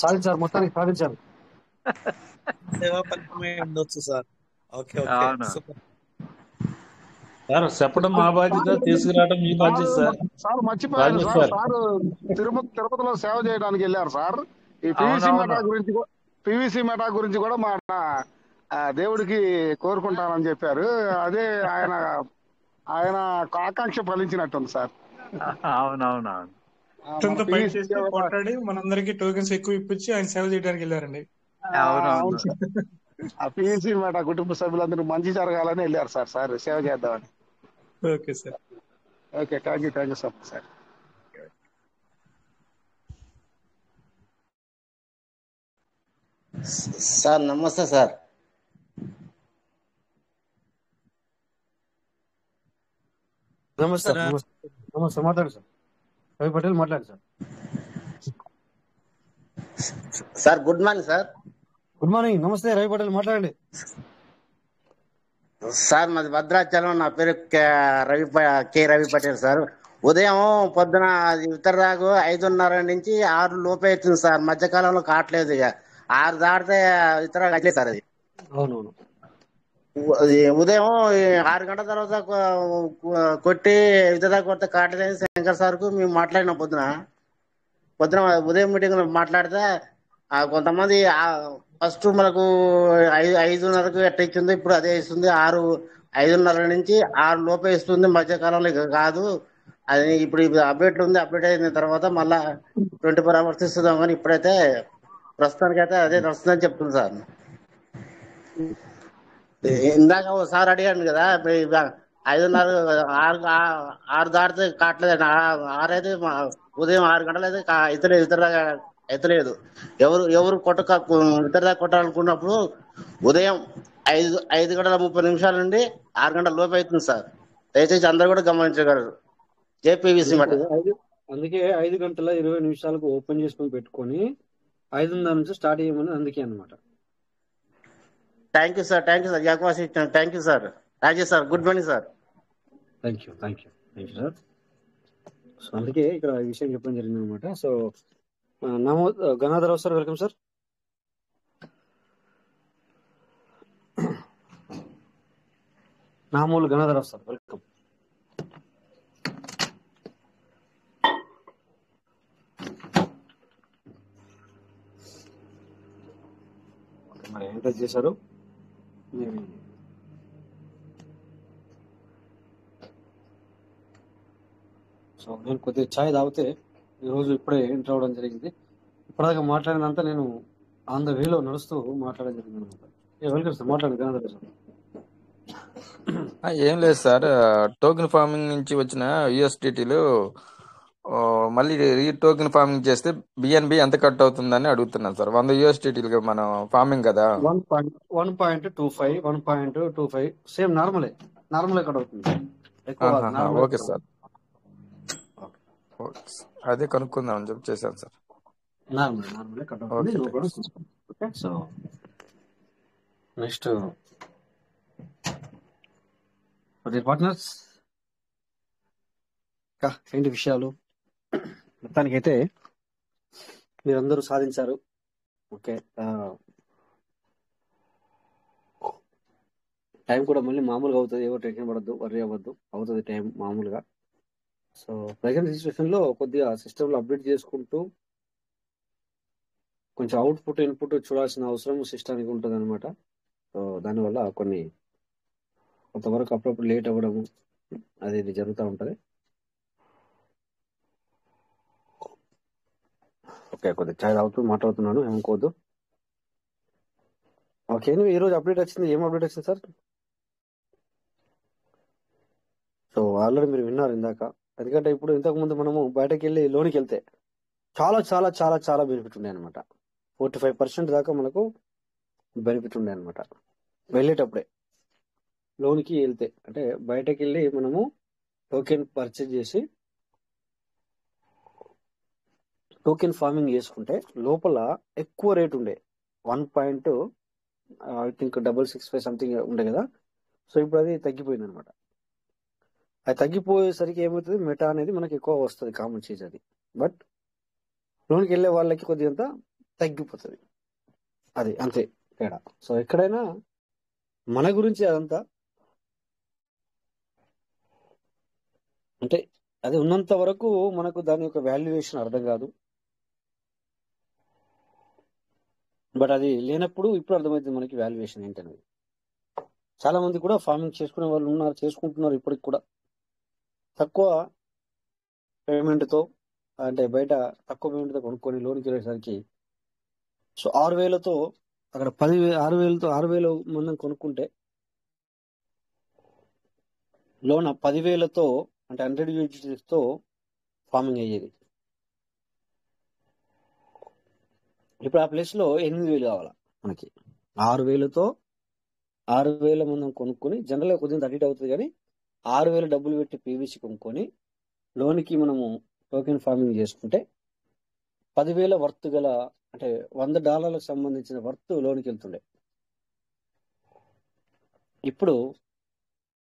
సాధించారు, మొత్తానికి సాధించారు. సేవా ఫలితమే ఉండొచ్చు సార్. ఓకే ఓకే అవును సూపర్. సార్ చెప్పడం మా బాధ్యత, తీసుకురావడం మీ బాధ్యత సార్. సార్ మర్చిపోయారు రాజేష్ సార్. సార్ సార్ తిరుపతిలో సేవ చేయడానికి వెళ్ళారు సార్. ఈ పివిసి మెటా అవునవును గురించి కూడా మా దేవుడికి కోరుకుంటానని చెప్పారు. అదే ఆయన ఆకాంక్ష ఫలించినట్టుంది సార్. అవునవునవును అంతా పైకి పివిసి చేస్తే కొట్టాడి మనందరికి టోకెన్స్ ఎక్కువ ఇప్పించి ఆయన సేవ చేయడానికి వెళ్ళారండి. అవునవును అవును సార్. ఆ పివిసి మెటా కుటుంబ సభ్యులందరూ మంచి జరగాలని వెళ్ళారు సార్. సార్ సేవ చేద్దామని. Okay sir. Okay, thank you so much sir. Sir నమస్తే సార్. నమస్తే సార్. నమస్తే మాట్లాడు సార్. రవి పటేల్ మాట్లాడు sir. Sir good morning sir. Good morning, నమస్తే రవి పటేల్ మాట్లాడండి. సార్ మాది భద్రాచలం. నా పేరు కే రవి పటేల్ సార్. ఉదయం పొద్దున ఇతరదాకు 5:30 నుంచి 6 లోపే అవుతుంది సార్. మధ్యకాలంలో కావట్లేదు. ఇక 6 దాటితే ఇతర కట్టలేదు సార్. అది అవునవును. ఉదయం 6 గంటల తర్వాత కొట్టి ఇతరదాకా కొడితే కావట్లేదు. శంకర్ సార్కు మేము మాట్లాడిన పొద్దున ఉదయం మీటింగ్ మాట్లాడితే కొంతమంది ఫస్ట్ మనకు 5:30కు ఎట్ట ఇచ్చింది, ఇప్పుడు అదే ఇస్తుంది. 5:30 నుంచి 6 లోపే ఇస్తుంది. మధ్యకాలంలో ఇక కాదు అది. ఇప్పుడు అప్డేట్ ఉంది. అప్డేట్ అయిన తర్వాత మళ్ళా 24 hours ఇస్తుందాం, కానీ ఇప్పుడైతే ప్రస్తుతానికైతే అదే నడుస్తుందని చెప్తుంది సార్. ఇందాక ఒకసారి అడిగాను కదా, 5:30 6 దాటితే కావట్లేదు. 6 అయితే ఉదయం 6 గంటలు అయితే ఎత్తలేదు. ఎవరు ఇతర కొట్టాలనుకున్నప్పుడు ఉదయం 5:30 నుండి 6 గంటల లోపు అవుతుంది సార్. దయచేసి అందరూ కూడా గమనించగలరు. జేపీవీసీ మాట. అందుకే 5:20 ఓపెన్ చేసుకొని పెట్టుకొని 5:30 నుంచి స్టార్ట్ చేయమని అందుకే అన్నమాట. Thank you sir. ఈ అవకాశం ఇచ్చాను. Thank you sir. Rajesh sir, good morning sir. Thank you sir. So అందుకే ఇక్కడ ఈ విషయం చెప్పడం జరిగింది అనమాట. So Ganadhararao sir, welcome sir. నామూలు గణాధరరావు సార్, వెల్కమ్. మరి ఎంత చేశారు? సో నేను కొద్దిగా ఛాయ్ తాగితే ఈరోజు ఇప్పుడే ఎంటర్ అవ్వడం జరిగింది. ఇప్పటిదాకా మాట్లాడినంతా నేను ఆన్ ద వేలో నడుస్తూ మాట్లాడడం జరిగింది అనమాట. వెల్కమ్ సార్, మాట్లాడండి గణాధర్ సార్. ఏం లేదు సార్, టోకెన్ ఫార్మింగ్ నుంచి వచ్చిన యూఎస్డిటీలు మళ్ళీ రీ టోకెన్ ఫార్మింగ్ చేస్తే బిఎన్బి ఎంత కట్ అవుతుందని అడుగుతున్నాను సార్. 100 యూఎస్డిటీలు మనం ఫార్మింగ్ కదా. 1.25 1.25 సేమ్ నార్మలే కట్ అవుతుంది. ఓకే సార్, అదే కనుక్కుందామని చెప్పి చేశాను సార్. నార్మలే కట్ అవుతుంది. సో నెక్స్ట్ పార్ట్నర్స్ ఏంటి విషయాలు? మొత్తానికైతే మీరందరూ సాధించారు. ఓకే, టైం కూడా మళ్ళీ మామూలుగా అవుతుంది. ఏవో టెన్షన్ పడద్దు, వర్రీ అవ్వద్దు, అవుతుంది టైం మామూలుగా. సో ప్రజెంట్ సిచ్యువేషన్ లో కొద్దిగా సిస్టమ్ లో అప్డేట్ చేసుకుంటూ కొంచెం అవుట్పుట్ ఇన్పుట్ చూడాల్సిన అవసరం సిస్టానికి ఉంటుంది అనమాట. సో దానివల్ల కొన్ని కొంతవరకు అప్పుడప్పుడు లేట్ అవ్వడము అది ఇది జరుగుతూ ఉంటుంది. ఓకే, కొద్దిగా ఛాయ్ తాగుతూ మాట్లాడుతున్నాను, ఏమనుకోవద్దు. ఓకే, ఈరోజు అప్డేట్ వచ్చింది. ఏం అప్డేట్ వచ్చింది సార్? సో ఆల్రెడీ మీరు విన్నారు ఇందాక. ఎందుకంటే ఇప్పుడు ఇంతకు ముందు మనము బయటకు వెళ్ళి లోనికి వెళ్తే చాలా చాలా చాలా చాలా బెనిఫిట్ ఉండే అనమాట. 45% దాకా మనకు బెనిఫిట్ ఉండే అనమాట వెళ్ళేటప్పుడే. లోన్కి వెళ్తే అంటే బయటకు వెళ్ళి మనము టోకెన్ పర్చేజ్ చేసి టోకెన్ ఫార్మింగ్ చేసుకుంటే లోపల ఎక్కువ రేట్ ఉండే 1. ఐ థింక్ 665 సంథింగ్ ఉండే కదా. సో ఇప్పుడు అది తగ్గిపోయింది అనమాట. అది తగ్గిపోయేసరికి ఏమవుతుంది, మెటా అనేది మనకి ఎక్కువ వస్తుంది, కామన్ చీజ్ అది. బట్ లోన్కి వెళ్ళే వాళ్ళకి కొద్దిగా తగ్గిపోతుంది, అది అంతే తేడా. సో ఎక్కడైనా మన గురించి అదంతా అంటే అది ఉన్నంత వరకు మనకు దాని యొక్క వాల్యుయేషన్ అర్థం కాదు. బట్ అది లేనప్పుడు ఇప్పుడు అర్థమవుతుంది మనకి వాల్యుయేషన్ ఏంటనేది. చాలా మంది కూడా ఫార్మింగ్ చేసుకునే వాళ్ళు ఉన్నారు, చేసుకుంటున్నారు ఇప్పటికి కూడా. తక్కువ పేమెంట్తో అంటే బయట తక్కువ పేమెంట్తో కొనుక్కొని లోన్కి వెళ్ళేసరికి సో 6,000తో అక్కడ 6,000 మనం కొనుక్కుంటే లోన్ 10,000తో అంటే 100 USDతో ఫార్మింగ్ అయ్యేది. ఇప్పుడు ఆ ప్లేస్లో 8,000 కావాలా మనకి. 6,000తో 6,000 మనం కొనుక్కొని జనరల్గా కొద్దిగా అడిట్ అవుతుంది, కానీ 6,000 డబ్బులు పెట్టి పీవీసీ కొనుక్కొని లోన్కి మనము టోకెన్ ఫార్మింగ్ చేసుకుంటే 10,000 వర్త్ గల అంటే $100 సంబంధించిన వర్త్ లోన్కి వెళ్తుండే. ఇప్పుడు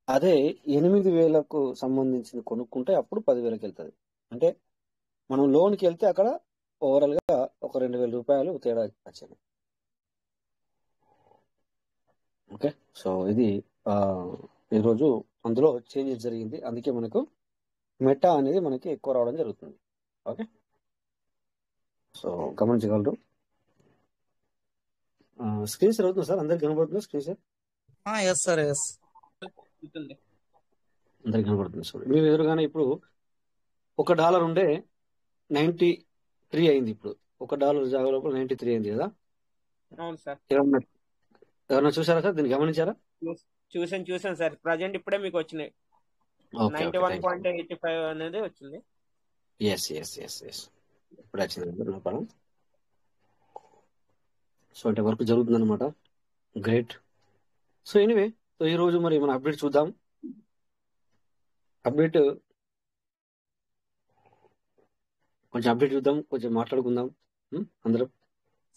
అదే 8,000కు సంబంధించింది కొనుక్కుంటే అప్పుడు 10,000కి వెళ్తుంది. అంటే మనం లోన్కి వెళ్తే అక్కడ ఓవరాల్గా ఒక 2,000 రూపాయలు తేడా వచ్చింది. ఓకే, సో ఇది ఈరోజు అందులో చేంజెస్ జరిగింది. అందుకే మనకు మెటా అనేది మనకి ఎక్కువ రావడం జరుగుతుంది. ఓకే, సో గమనించగలరు. స్క్రీన్ షేర్ అవుతుంది సార్, అందరికి కనబడుతుంది screen share? Yes sir, yes అందరికి కనబడుతుంది సార్. మీరు ఎదురుగానే ఇప్పుడు $1 ఉండే 93 అయింది. ఇప్పుడు $1 జాగా లోపల 93 అయింది కదా. అవును సార్. ఎవరన్నా చూసారా సార్, దీన్ని గమనించారా? చూసాను సార్. ప్రజెంట్ ఇప్పుడే మీకు వచ్చినాయి 91.85 అనేది వచ్చింది. ఎస్ ఇప్పుడు వచ్చింది. సో అంటే వర్క్ జరుగుతుంది అనమాట. గ్రేట్. సో ఎనీవే, సో ఈ రోజు మరి మన అప్డేట్ చూద్దాం. కొంచెం అప్డేట్ చూద్దాం, కొంచెం మాట్లాడుకుందాం అందరం.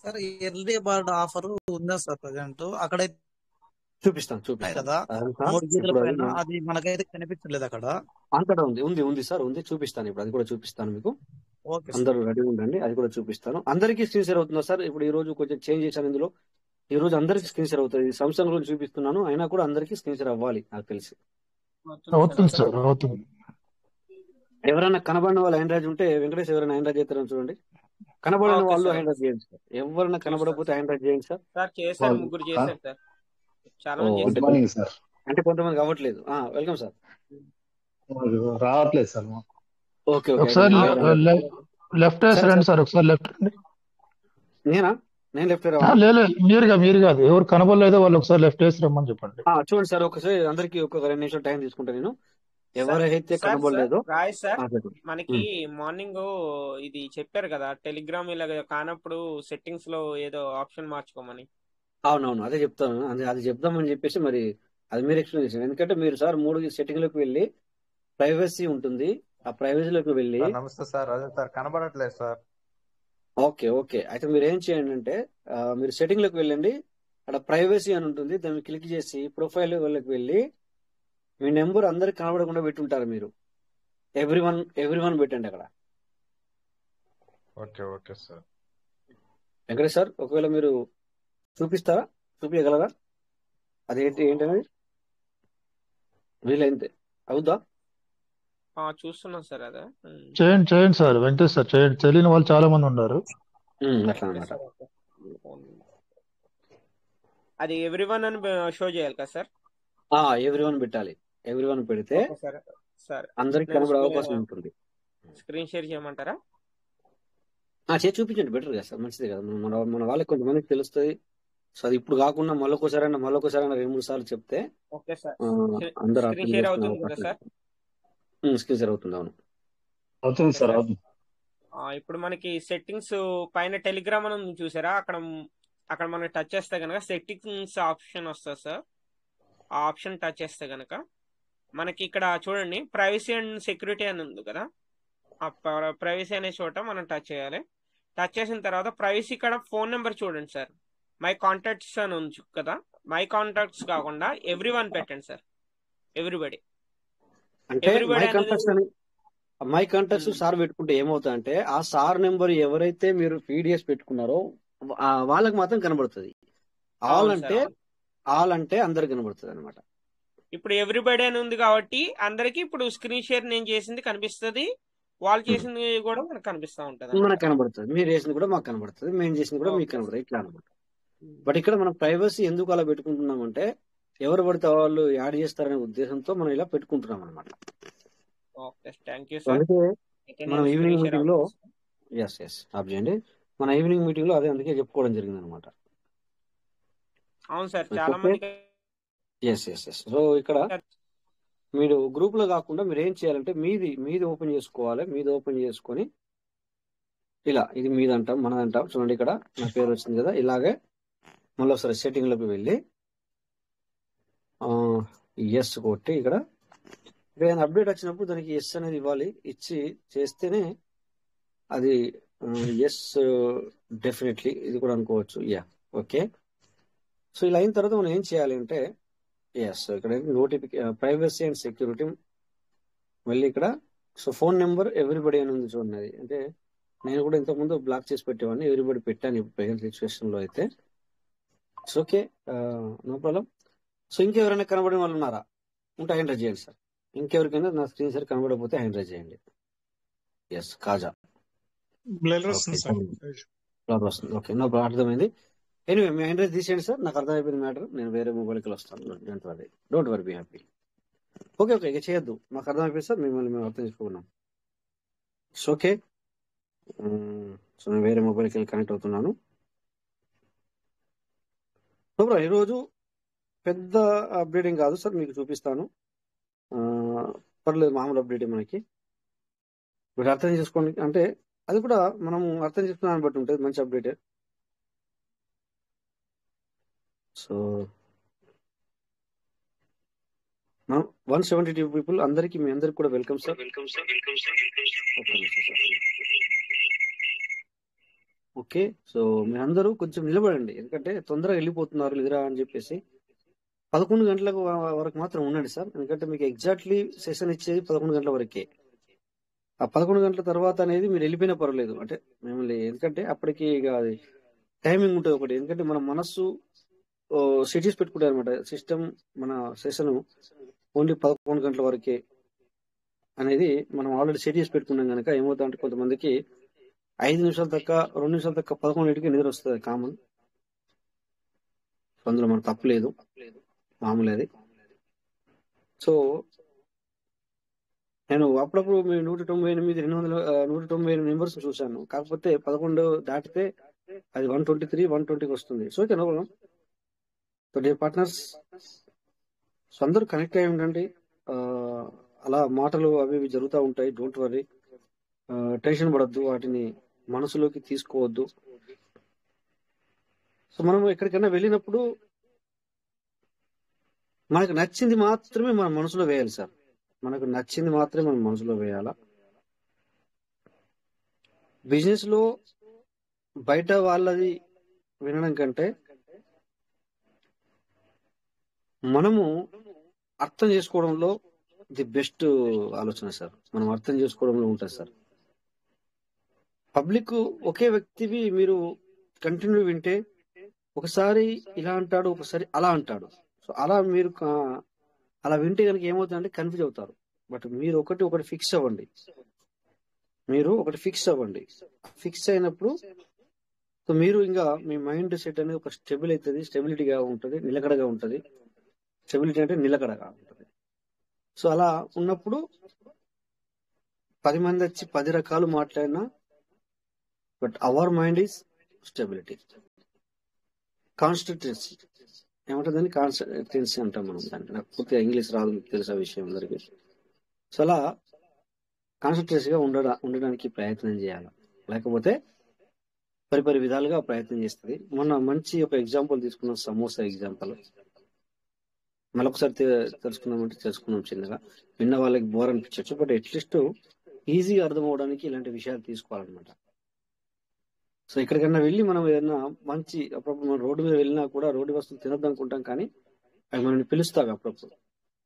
సార్ ఎర్లీ బర్డ్ ఆఫర్ ఉందా సార్ ప్రజెంట్? అక్కడ చూపిస్తాను కదా 3 గీతల పైన, అది మనకైతే కనిపించలేదు అక్కడ. అంతటా ఉంది సార్, ఉంది. చూపిస్తాను ఇప్పుడు, అది కూడా చూపిస్తాను మీకు. అందరూ రెడీ ఉండండి, అది కూడా చూపిస్తాను. అందరికీ స్క్రీన్ షేర్ అవుతుందా సార్? ఇప్పుడు ఈ రోజు కొంచెం చేంజ్ చేశాను ఇందులో. ఈ రోజు అందరికి స్క్రీన్ షేర్ అవుతుంది. సంస్థ గురించి చూపిస్తున్నాను, అయినా కూడా అందరికీ స్క్రీన్ షేర్ అవ్వాలి నాకు తెలిసి. అవుతుంది సార్, అవుతుంది. ఎవరైనా కనబడిన వాళ్ళు హ్యాండ్ ఉంటే వెంకటేష్ ఎవరైనా హ్యాండ్ చేస్తారని చూడండి. కనబడిన వాళ్ళు హ్యాండ్ చేయండి సార్. ఎవరైనా కనబడకపోతే హ్యాండ్ చేయండి సార్. చేశారు, ముగ్గురు చేశారు సార్. చాలా మంది సార్, అంటే కొంతమంది అవ్వట్లేదు. Welcome sir. రావట్లేదు సార్. ఓకే, ఒకసారి లెఫ్ట్ రండి సార్, ఒకసారి లెఫ్ట్ రండి. నేను లెఫ్ట్ లేదు, మీరు కాదు, ఎవరు కనబడలేదో వాళ్ళు ఒకసారి లెఫ్ట్ వేసి రమ్మని చెప్పండి. చూడండి సార్, ఒకసారి అందరికి ఒక 2 నిమిషాలు టైం తీసుకుంటా నేను. ఎవరైతే కనబడలేదో రాయ్ సార్, మనకి మార్నింగ్ ఇది చెప్పారు కదా టెలిగ్రామ్ ఇలా కానప్పుడు సెట్టింగ్స్ లో ఏదో ఆప్షన్ మార్చుకోమని. అవునవును, అదే చెప్తాను. అది చెప్దామని చెప్పేసి మరి అది మీరు ఎక్స్ప్లెయిన్ చేశారు. ఎందుకంటే మీరు సార్ 3 సెట్టింగ్ లోకి వెళ్ళి ప్రైవసీ ఉంటుంది, ఆ ప్రైవసీలోకి వెళ్ళి. నమస్తే సార్, అదే సార్ కనబడట్లేదు సార్. ఓకే, అయితే మీరు ఏం చేయండి అంటే మీరు సెట్టింగ్ లోకి వెళ్ళండి, అక్కడ ప్రైవసీ అని ఉంటుంది, దాన్ని క్లిక్ చేసి ప్రొఫైల్ వాళ్ళకి వెళ్ళి మీ నెంబర్ అందరికి కనబడకుండా పెట్టుంటారు మీరు. ఎవ్రీవన్ పెట్టండి అక్కడ. Okay sir. వెంకటేష్ సార్, ఒకవేళ మీరు చూపించగలరా అది ఏంటనేది? వీలైతే అవుద్దా? చూస్తున్నాం సార్. అదే చేయండి సార్, వెంకటేష్ సార్ చేయండి. తెలియని వాళ్ళు చాలా మంది ఉన్నారు. అట్లా అన్నమాట. అది ఎవ్రీవన్ అని షో చేయాలి కదా సార్? ఎవ్రీవన్ పెట్టాలి. ఎవ్రీవన్ పెడితే అందరికి కనబడే అవకాశం ఉంటుంది. స్క్రీన్ షేర్ చేయమంటారా? చేసి చూపించండి, బెటర్ కదా సార్, మంచిదే కదా. మన వాళ్ళకి కొంతమందికి తెలుస్తుంది. సో అది ఇప్పుడు కాకుండా మళ్ళొకసారైనా 2-3 సార్లు చెప్తే అందరూ స్క్రీన్ షేర్ అవుతుంది కదా సార్? స్క్రీన్ షేర్ అవుతుంది. అవును అవుతుంది ఓకే సార్ సార్. అవుతుంది. ఇప్పుడు మనకి సెట్టింగ్స్ పైన టెలిగ్రామ్ అని ఉంది చూసారా, అక్కడ మనం టచ్ చేస్తే కనుక సెట్టింగ్స్ ఆప్షన్ వస్తుంది సార్. ఆ ఆప్షన్ టచ్ చేస్తే కనుక మనకి ఇక్కడ చూడండి ప్రైవసీ అండ్ సెక్యూరిటీ అని ఉంది కదా, ఆ ప్రైవసీ అనే చోట మనం టచ్ చేయాలి. టచ్ చేసిన తర్వాత ప్రైవసీ ఇక్కడ ఫోన్ నెంబర్ చూడండి సార్, మై కాంటాక్ట్స్ అని ఉంది కదా, మై కాంటాక్ట్స్ కాకుండా ఎవ్రీవన్ పెట్టండి సార్. ఎవ్రీబడి అంటే మై ఎవ్రీబడి అనేది కాంటాక్ట్స్ అని మై కాంటాక్ట్స్ సార్ పెట్టుకుంటే ఏమవుతుందంటే ఆ సార్ నెంబర్ ఎవరైతే మీరు ఫీడ్ చేసి పెట్టుకున్నారో వాళ్ళకి మాత్రం కనబడుతుంది. ఆల్ అవును సార్. అంటే ఆల్ అంటే అందరికి కనబడుతుంది అనమాట. ఇప్పుడు ఎవ్రీబడి అని ఉంది కాబట్టి అందరికి ఇప్పుడు స్క్రీన్ షేర్ నేను చేసింది కనిపిస్తుంది, వాళ్ళు చేసింది కూడా మనకు కనిపిస్తూ ఉంటది మనకు అనమాట. కనబడుతుంది, మీరు చేసింది కూడా మాకు కనబడుతుంది, మేము చేసింది కూడా మీకు ఓకే సార్. కనబడుతుంది, ఇట్లా అనమాట. బట్ ఇక్కడ మనం ప్రైవసీ ఎందుకు అలా పెట్టుకుంటున్నామంటే ఎవరు పడితే వాళ్ళు యాడ్ చేస్తారనే ఉద్దేశంతో మనం ఇలా పెట్టుకుంటున్నాం అనమాట. Okay thank you sir. అందుకే అయితే మనం నేను ఈవినింగ్ స్క్రీన్ షేర్ మీటింగ్ లో ఆఫ్ చేస్తాను. ఎస్ ఆఫ్ చేయండి. మన ఈవినింగ్ మీటింగ్ లో అదే అందుకే చెప్పుకోవడం జరిగింది అనమాట. అవును సార్, చాలా ఓకే మందికి ఎస్. సో ఇక్కడ మీరు గ్రూప్ లో కాకుండా మీరు ఏం చేయాలంటే మీది ఓపెన్ చేసుకోవాలి. మీది ఓపెన్ చేసుకొని ఇలా ఇది మీది అంటాం మనది అంటాం. చూడండి ఇక్కడ నా పేరు వచ్చింది కదా, ఇలాగే మళ్ళీ ఒకసారి సెట్టింగ్ లోకి వెళ్ళి ఎస్ కొట్టి ఇక్కడ ఏదైనా అప్డేట్ వచ్చినప్పుడు దానికి ఎస్ అనేది ఇవ్వాలి. ఇచ్చి చేస్తేనే అది ఎస్ డెఫినెట్లీ ఇది కూడా అనుకోవచ్చు. Yeah okay. సో ఇలా అయిన తర్వాత మనం ఏం చేయాలి అంటే ఎస్ ఇక్కడ ప్రైవసీ అండ్ సెక్యూరిటీ మళ్ళీ ఇక్కడ సో ఫోన్ నెంబర్ ఎవ్రీబడి అని ఉంది చూడండి. అది అంటే నేను కూడా ఇంతకుముందు బ్లాక్ చేసి పెట్టేవాడిని, ఎవ్రీబడి పెట్టాను ఇప్పుడు ప్రెసెంట్ సిచ్యువేషన్ లో అయితే. It's okay, no problem. So ఇంకెవరైనా కనబడిన వాళ్ళు ఉన్నారా? ఉంటే హ్యాండ్ రైజ్ చేయండి సార్. ఇంకెవరికైనా నా స్క్రీన్ సార్ కనబడకపోతే హ్యాండ్ రైజ్ చేయండి. ఎస్ కాజా బ్లర్ ఓకే వస్తుంది సార్. ప్రాబ్లం వస్తుంది. ఓకే నో ప్రాబ్లం, అర్థమైంది. ఎనీవే మీ హ్యాండ్ రైజ్ తీసేయండి సార్, నాకు అర్థమైపోయింది మ్యాటర్. నేను వేరే మొబైల్కి వస్తాను, don't worry, be happy. Okay ఇక చేయొద్దు, మాకు అర్థమైపోయింది సార్, మిమ్మల్ని మేము అర్థం చేసుకున్నాం. It's okay. సో నేను వేరే మొబైల్కి వెళ్ళి కనెక్ట్ అవుతున్నాను. ఈరోజు పెద్ద అప్డేటింగ్ కాదు సార్, మీకు చూపిస్తాను. పర్లేదు, మామూలు అప్డేట్ మనకి. మీరు అర్థం చేసుకోండి, అంటే అది కూడా మనం అర్థం చేసుకున్నాన్ని బట్టి ఉంటుంది, మంచి అప్డేట్. సో మనం 172 పీపుల్ అందరికి మీ అందరికి కూడా వెల్కమ్ సార్. ఓకే. సో మీ అందరూ కొంచెం నిలబడండి, ఎందుకంటే తొందరగా వెళ్ళిపోతున్నారు లేదురా అని చెప్పేసి 11 గంటలకు వరకు మాత్రం ఉండండి సార్, ఎందుకంటే మీకు ఎగ్జాక్ట్లీ సెషన్ ఇచ్చేది 11 గంటల వరకే. ఆ 11 గంటల తర్వాత అనేది మీరు వెళ్ళిపోయినా పర్వాలేదు, అంటే మిమ్మల్ని ఎందుకంటే అప్పటికి ఇక అది టైమింగ్ ఉంటుంది ఒకటి. ఎందుకంటే మన మనస్సు సిటీస్ పెట్టుకుంటారు అనమాట సిస్టమ్. మన సెషన్ ఓన్లీ 11 గంటల వరకే అనేది మనం ఆల్రెడీ సిటీస్ పెట్టుకున్నాం కనుక ఏమవుతుందంటే కొంతమందికి 5 నిమిషాల దాకా 2 నిమిషాల దాకా 11కి నిద్ర వస్తుంది, కామన్. అందులో మనకు తప్పలేదు, మామూలు అది. సో నేను అప్పుడప్పుడు మీ 198 198 మెంబర్స్ చూశాను, కాకపోతే 11 దాటితే అది 123 120కి వస్తుంది. So okay no problem. So dear partners, so అందరూ కనెక్ట్ అయి ఉండండి. అలా మాటలు అవి ఇవి జరుగుతూ ఉంటాయి, డోంట్ వరీ, టెన్షన్ పడద్దు, వాటిని మనసులోకి తీసుకోవద్దు. సో మనం ఎక్కడికైనా వెళ్ళినప్పుడు మనకు నచ్చింది మాత్రమే మన మనసులో వేయాలి సార్, మనకు నచ్చింది మాత్రమే మన మనసులో వేయాలా. బిజినెస్ లో బయట వాళ్ళది వినడం కంటే మనము అర్థం చేసుకోవడంలో ది బెస్ట్ ఆలోచన సార్, మనం అర్థం చేసుకోవడంలో ఉంటుంది సార్. పబ్లిక్ ఒకే వ్యక్తివి మీరు కంటిన్యూ వింటే ఒకసారి ఇలా అంటాడు, ఒకసారి అలా అంటాడు. సో అలా మీరు అలా వింటే కనుక ఏమవుతుందంటే కన్ఫ్యూజ్ అవుతారు. బట్ మీరు ఒకటి ఫిక్స్ అవ్వండి, ఫిక్స్ అయినప్పుడు సో మీరు ఇంకా మీ మైండ్ సెట్ అనేది ఒక స్టెబిలిటీగా ఉంటుంది, నిలకడగా ఉంటుంది. స్టెబిలిటీ అంటే నిలకడగా ఉంటుంది. సో అలా ఉన్నప్పుడు 10 మంది వచ్చి 10 రకాలు మాట్లాడినా, but our mind is stability, constituency ఏమంటుందని, కాన్స్టిట్యున్సీ అంటాం మనం దాన్ని. నాకు పూర్తిగా ఇంగ్లీష్ రాదు, మీకు తెలుసా విషయం అందరికీ. సో అలా కాన్సన్ట్రేట్ గా ఉండడానికి ప్రయత్నం చేయాలి. లేకపోతే పరిపరి విధాలుగా ప్రయత్నం చేస్తుంది. మొన్న మంచి ఒక ఎగ్జాంపుల్ తీసుకున్నాం, సమోసా ఎగ్జాంపుల్. మరొకసారి తెలుసుకుందామంటే తెలుసుకున్నాం చిన్నగా. విన్న వాళ్ళకి బోర్ అనిపించవచ్చు, బట్ అట్లీస్ట్ ఈజీగా అర్థం అవడానికి ఇలాంటి విషయాలు తీసుకోవాలన్నమాట. సో ఎక్కడికైనా వెళ్ళి మనం ఏదైనా మంచి, అప్పుడప్పుడు మనం రోడ్డు మీద వెళ్ళినా కూడా రోడ్డు వస్తువులు తినొద్దు అనుకుంటాం, కానీ అవి మనల్ని పిలుస్తాయి అప్పుడప్పుడు.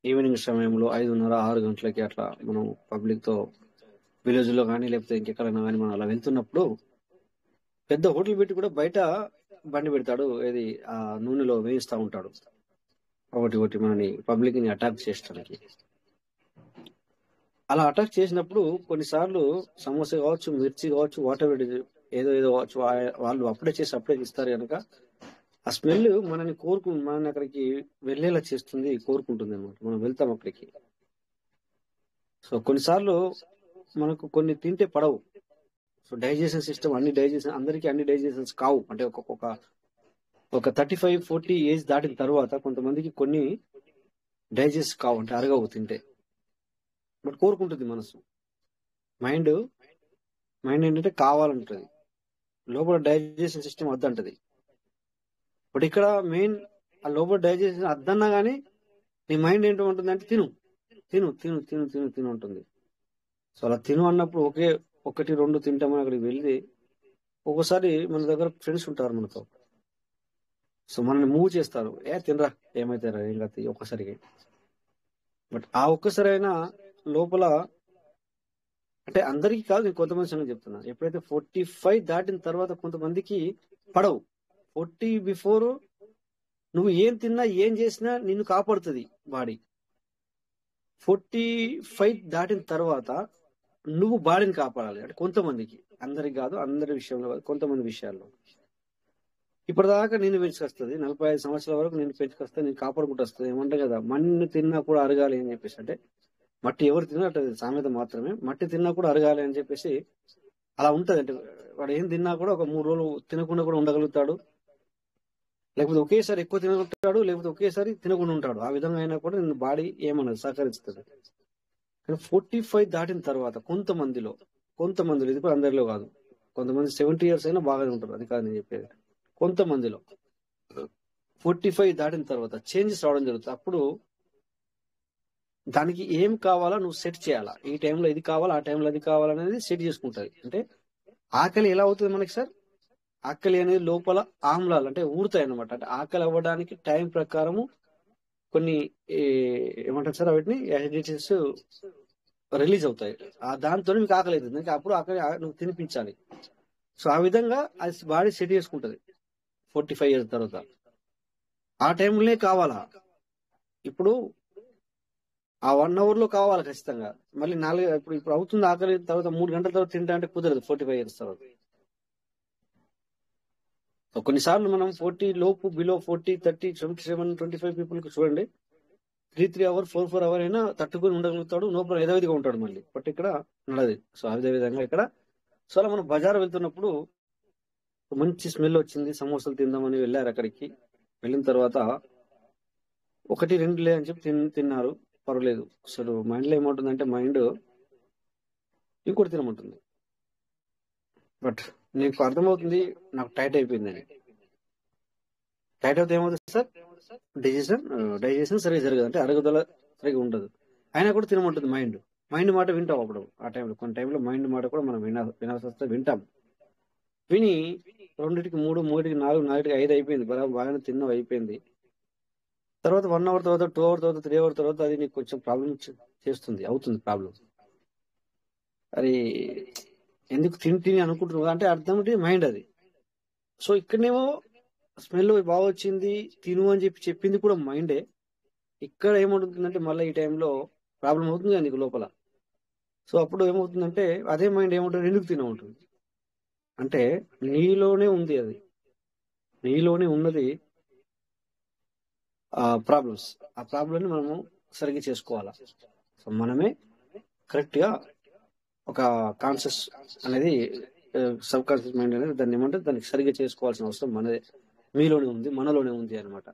ఈవినింగ్ సమయంలో 5:30, 6 గంటలకి అట్లా మనం పబ్లిక్ తో విలేజ్ లో కానీ లేకపోతే ఇంకెక్కడైనా కానీ మనం అలా వెళ్తున్నప్పుడు పెద్ద హోటల్ పెట్టి కూడా బయట బండి పెడతాడు, ఏది ఆ నూనెలో వేయిస్తా ఉంటాడు, ఒకటి మనని పబ్లిక్ ని అటాక్ చేయడానికి. అలా అటాక్ చేసినప్పుడు కొన్నిసార్లు సమోసా కావచ్చు, మిర్చి కావచ్చు, వాటర్ ఏదో కావచ్చు, వాళ్ళు అప్పుడే ఇస్తారు కనుక ఆ స్మెల్ మనని అక్కడికి వెళ్ళేలా చేస్తుంది, కోరుకుంటుంది అనమాట. మనం వెళ్తాం అక్కడికి. సో కొన్నిసార్లు మనకు కొన్ని తింటే పడవు. సో డైజెషన్ సిస్టమ్ అందరికీ అన్ని డైజెషన్స్ కావు. అంటే ఒక 35-40 ఏజ్ దాటిన తర్వాత కొంతమందికి కొన్ని డైజెస్ట్ కావు, అంటే అరగవు తింటే. బట్ కోరుకుంటుంది మనసు. మైండ్ ఏంటంటే కావాలంటుంది, లోపల డైజెషన్ సిస్టమ్ వద్దంటది. బట్ ఇక్కడ మెయిన్ ఆ లోపల డైజెషన్ అద్దన్నా గానీ నీ మైండ్ ఏంటో ఉంటుంది అంటే తిను తిను తిను తిను తిను తిను ఉంటుంది. సో అలా తిను అన్నప్పుడు 1-2 తింటామని అక్కడికి వెళ్ళి, ఒక్కోసారి మన దగ్గర ఫ్రెండ్స్ ఉంటారు మనతో, సో మనల్ని మూవ్ చేస్తారు, తినరా ఏమైతారా ఏం కాదు ఒక్కసారికి. బట్ ఆ ఒక్కసారైనా లోపల, అంటే అందరికీ కాదు, నేను కొంతమంది సంగతి చెప్తున్నా. ఎప్పుడైతే 45 దాటిన తర్వాత కొంతమందికి పడవు. 40 బిఫోర్ నువ్వు ఏం తిన్నా ఏం చేసినా నిన్ను కాపాడుతుంది బాడీ. 45 దాటిన తర్వాత నువ్వు బాడీని కాపాడాలి. అంటే కొంతమందికి, అందరికి కాదు, అందరి విషయంలో కాదు, కొంతమంది విషయాల్లో. ఇప్పటిదాకా నేను పెంచుకొస్తుంది, 45 సంవత్సరాల వరకు నేను పెంచుకొస్తా, నేను కాపాడుకుంటూ వస్తుంది. ఏమంటే కదా, మన్ను తిన్నా కూడా అరగాలి అని చెప్పేసి. అంటే మట్టి ఎవరు తిన్నా అట్లా సామెత మాత్రమే, మట్టి తిన్నా కూడా అరగాలి అని చెప్పేసి అలా ఉంటది. అంటే వాడు ఏం తిన్నా కూడా ఒక 3 రోజులు తినకుండా కూడా ఉండగలుగుతాడు, లేకపోతే ఒకేసారి ఎక్కువ తినగలుగుతాడు, లేకపోతే ఒకేసారి తినకుండా ఉంటాడు. ఆ విధంగా అయినా కూడా నేను బాడీ ఏమన్నది సహకరిస్తుంది. కానీ 45 దాటిన తర్వాత కొంతమందిలో ఇది కూడా అందరిలో కాదు, కొంతమంది 70 years అయినా బాగానే ఉంటారు, అది కాదు నేను చెప్పేది. కొంతమందిలో 45 దాటిన తర్వాత చేంజెస్ రావడం జరుగుతుంది. అప్పుడు దానికి ఏం కావాలా నువ్వు సెట్ చేయాలా, ఈ టైంలో ఇది కావాలా, ఆ టైంలో అది కావాలనేది సెట్ చేసుకుంటది. అంటే ఆకలి ఎలా అవుతుంది మనకి సార్? ఆకలి అనేది లోపల ఆమ్లాలు అంటే ఊరుతాయి అన్నమాట. అంటే ఆకలి అవ్వడానికి టైం ప్రకారము కొన్ని ఏమంటారు సార్, వాటిని యాసిడిటీస్ రిలీజ్ అవుతాయి. దాంతో మీకు ఆకలి అవుతుంది, అప్పుడు ఆకలి నువ్వు తినిపించాలి. సో ఆ విధంగా అది బాడీ సెట్ చేసుకుంటది 45 years తర్వాత. ఆ టైంలోనే కావాలా, ఇప్పుడు ఆ 1 hour లో కావాలి ఖచ్చితంగా. మళ్ళీ 4 ఇప్పుడు అవుతుంది ఆకలి, తర్వాత 3 గంటల తర్వాత తింటా అంటే కుదరదు 45 years తర్వాత. కొన్నిసార్లు మనం 40 లోపు, బిలో 40, 30, 27, 25 పీపుల్ కి చూడండి 3 hour, 4 hour అయినా తట్టుకొని ఉండగలుగుతాడు, లోపల యథావిధిగా ఉంటాడు మళ్ళీ. బట్ ఇక్కడ నడది. సో అదే విధంగా ఇక్కడ, సో అలా మనం బజార్ వెళ్తున్నప్పుడు మంచి స్మెల్ వచ్చింది, సమోసాలు తిందామని వెళ్ళారు. అక్కడికి వెళ్ళిన తర్వాత 1-2 లే అని చెప్పి తిన్నారు, పర్వాలేదు. అసలు మైండ్ లో ఏమంటుందంటే, మైండ్ ఇంకోటి తినమంటుంది. బట్ నీకు అర్థమవుతుంది నాకు టైట్ అయిపోయిందని. టైట్ అవుతే ఏమవుతుంది సార్? డైజెషన్ సరిగా జరగదు, అంటే అరుగుదల సరిగా ఉండదు. అయినా కూడా తినమంటుంది మైండ్ మాట వింటాం. అప్పుడు ఆ టైంలో కొన్ని టైంలో మైండ్ మాట కూడా మనం వినాల్సి వస్తే వింటాం. విని 2కి 3, 3కి 4, 4కి 5 అయిపోయింది, బాగానే తిన్నావు అయిపోయింది. తర్వాత 1 hour తర్వాత, 2 hour తర్వాత, 3 hour తర్వాత అది నీకు కొంచెం ప్రాబ్లం అవుతుంది ప్రాబ్లం. అది ఎందుకు తిని అనుకుంటున్నావు అంటే అర్థం అంటే మైండ్ అది. సో ఇక్కడనేమో స్మెల్ బాగా వచ్చింది తిను అని చెప్పింది కూడా మైండే. ఇక్కడ ఏమవుతుందంటే మళ్ళీ ఈ టైంలో ప్రాబ్లం అవుతుంది కదా నీకు లోపల. సో అప్పుడు ఏమవుతుందంటే అదే మైండ్ ఏముంటుంది, ఎందుకు తినవుంటుంది అంటే నీలోనే ఉంది, అది నీలోనే ఉన్నది ప్రాబ్లమ్స్. ఆ ప్రాబ్లమ్ని మనము సరిగ్గా చేసుకోవాలా. సో మనమే కరెక్ట్ గా ఒక కాన్షియస్ అనేది, సబ్ కాన్షియస్ మైండ్ అనేది దాన్ని ఏమంటే దానికి సరిగ్గా చేసుకోవాల్సిన అవసరం మనదే, మీలోనే ఉంది, మనలోనే ఉంది అనమాట.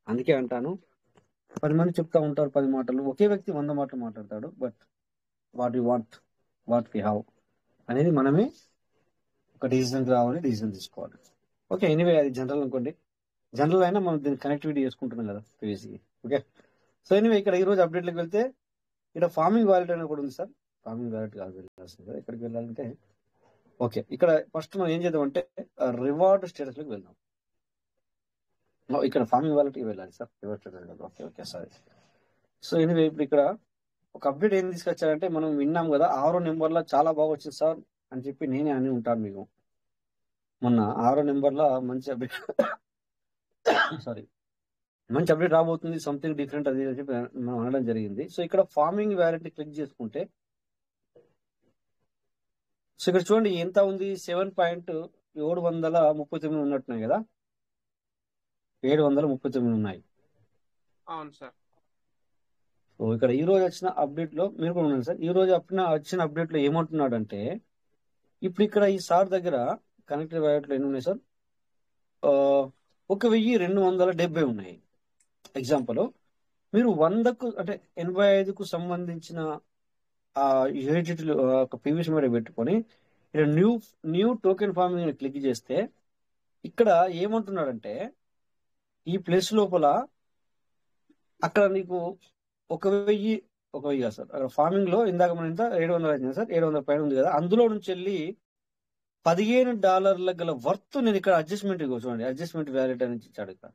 అందుకే అంటాను, 10 మంది చెప్తా ఉంటారు 10 మాటలు, ఒకే వ్యక్తి 100 మాటలు మాట్లాడతాడు. But what you want, what we have అనేది మనమే ఒక డిసిజన్ రావాలి, డిసిజన్ తీసుకోవాలి. ఓకే, ఎనీవే అది జనరల్ అనుకోండి. జనరల్ అయినా మనం దీన్ని కనెక్టివిటీ చేసుకుంటున్నాం కదా పీవీసీకి. ఓకే, సో ఎనీవే ఇక్కడ ఈ రోజు అప్డేట్లోకి వెళ్తే ఇక్కడ ఫార్మింగ్ వాలెట్ అనేది కూడా ఉంది సార్. ఫార్మింగ్ వాలెట్ కాదు వెళ్ళాల్సింది కదా, ఎక్కడికి వెళ్ళాలంటే ఓకే, ఇక్కడ ఫస్ట్ మనం ఏం చేద్దామంటే రివార్డ్ స్టేటస్ లోకి వెళ్దాం. ఇక్కడ ఫార్మింగ్ వాలెట్కి వెళ్ళాలి sir, reward status. Okay okay sorry. So anyway ఇప్పుడు ఇక్కడ ఒక అప్డేట్ ఏం తీసుకొచ్చారంటే, మనం విన్నాం కదా 6వ నెంబర్లో చాలా బాగా వచ్చింది సార్ అని చెప్పి నేనే అని ఉంటాను మీకు. మొన్న 6వ నెంబర్లో మంచి అప్డేట్ సారీ మంచి అప్డేట్ రాబోతుంది, సంథింగ్ డిఫరెంట్ అది అని చెప్పి మనం అనడం జరిగింది. సో ఇక్కడ ఫార్మింగ్ వ్యాలెట్ క్లిక్ చేసుకుంటే సో ఇక్కడ చూడండి ఎంత ఉంది, 7.739 ఉన్నట్టున్నాయి కదా, 739 ఉన్నాయి. అవును సార్. సో ఇక్కడ ఈ రోజు వచ్చిన అప్డేట్ లో మీరు కూడా ఉన్నారు సార్. ఈ రోజు వచ్చిన అప్డేట్ లో ఏమంటున్నాడు అంటే, ఇప్పుడు ఇక్కడ ఈ సార్ దగ్గర కనెక్టెడ్ వ్యాలెట్ లో ఎన్ని ఉన్నాయి సార్, 1270 ఉన్నాయి. ఎగ్జాంపుల్ మీరు 100కు అంటే 85కు సంబంధించిన ఆ యూనిట్లు ఒక పీవీసీ మీద పెట్టుకొని ఇక్కడ న్యూ టోకెన్ ఫార్మింగ్ క్లిక్ చేస్తే ఇక్కడ ఏమంటున్నాడంటే, ఈ ప్లేస్ లోపల అక్కడ నీకు 1000 కాదు సార్, అక్కడ ఫార్మింగ్ లో ఇందాక మనం ఇంత 700 వచ్చింది సార్, 700 పైన ఉంది కదా, అందులో నుంచి వెళ్ళి $15 గల వర్త్ నేను ఇక్కడ అడ్జస్ట్మెంట్ చూడండి, అడ్జస్ట్మెంట్ వ్యాలెట్ అని ఇచ్చాడు ఇక్కడ.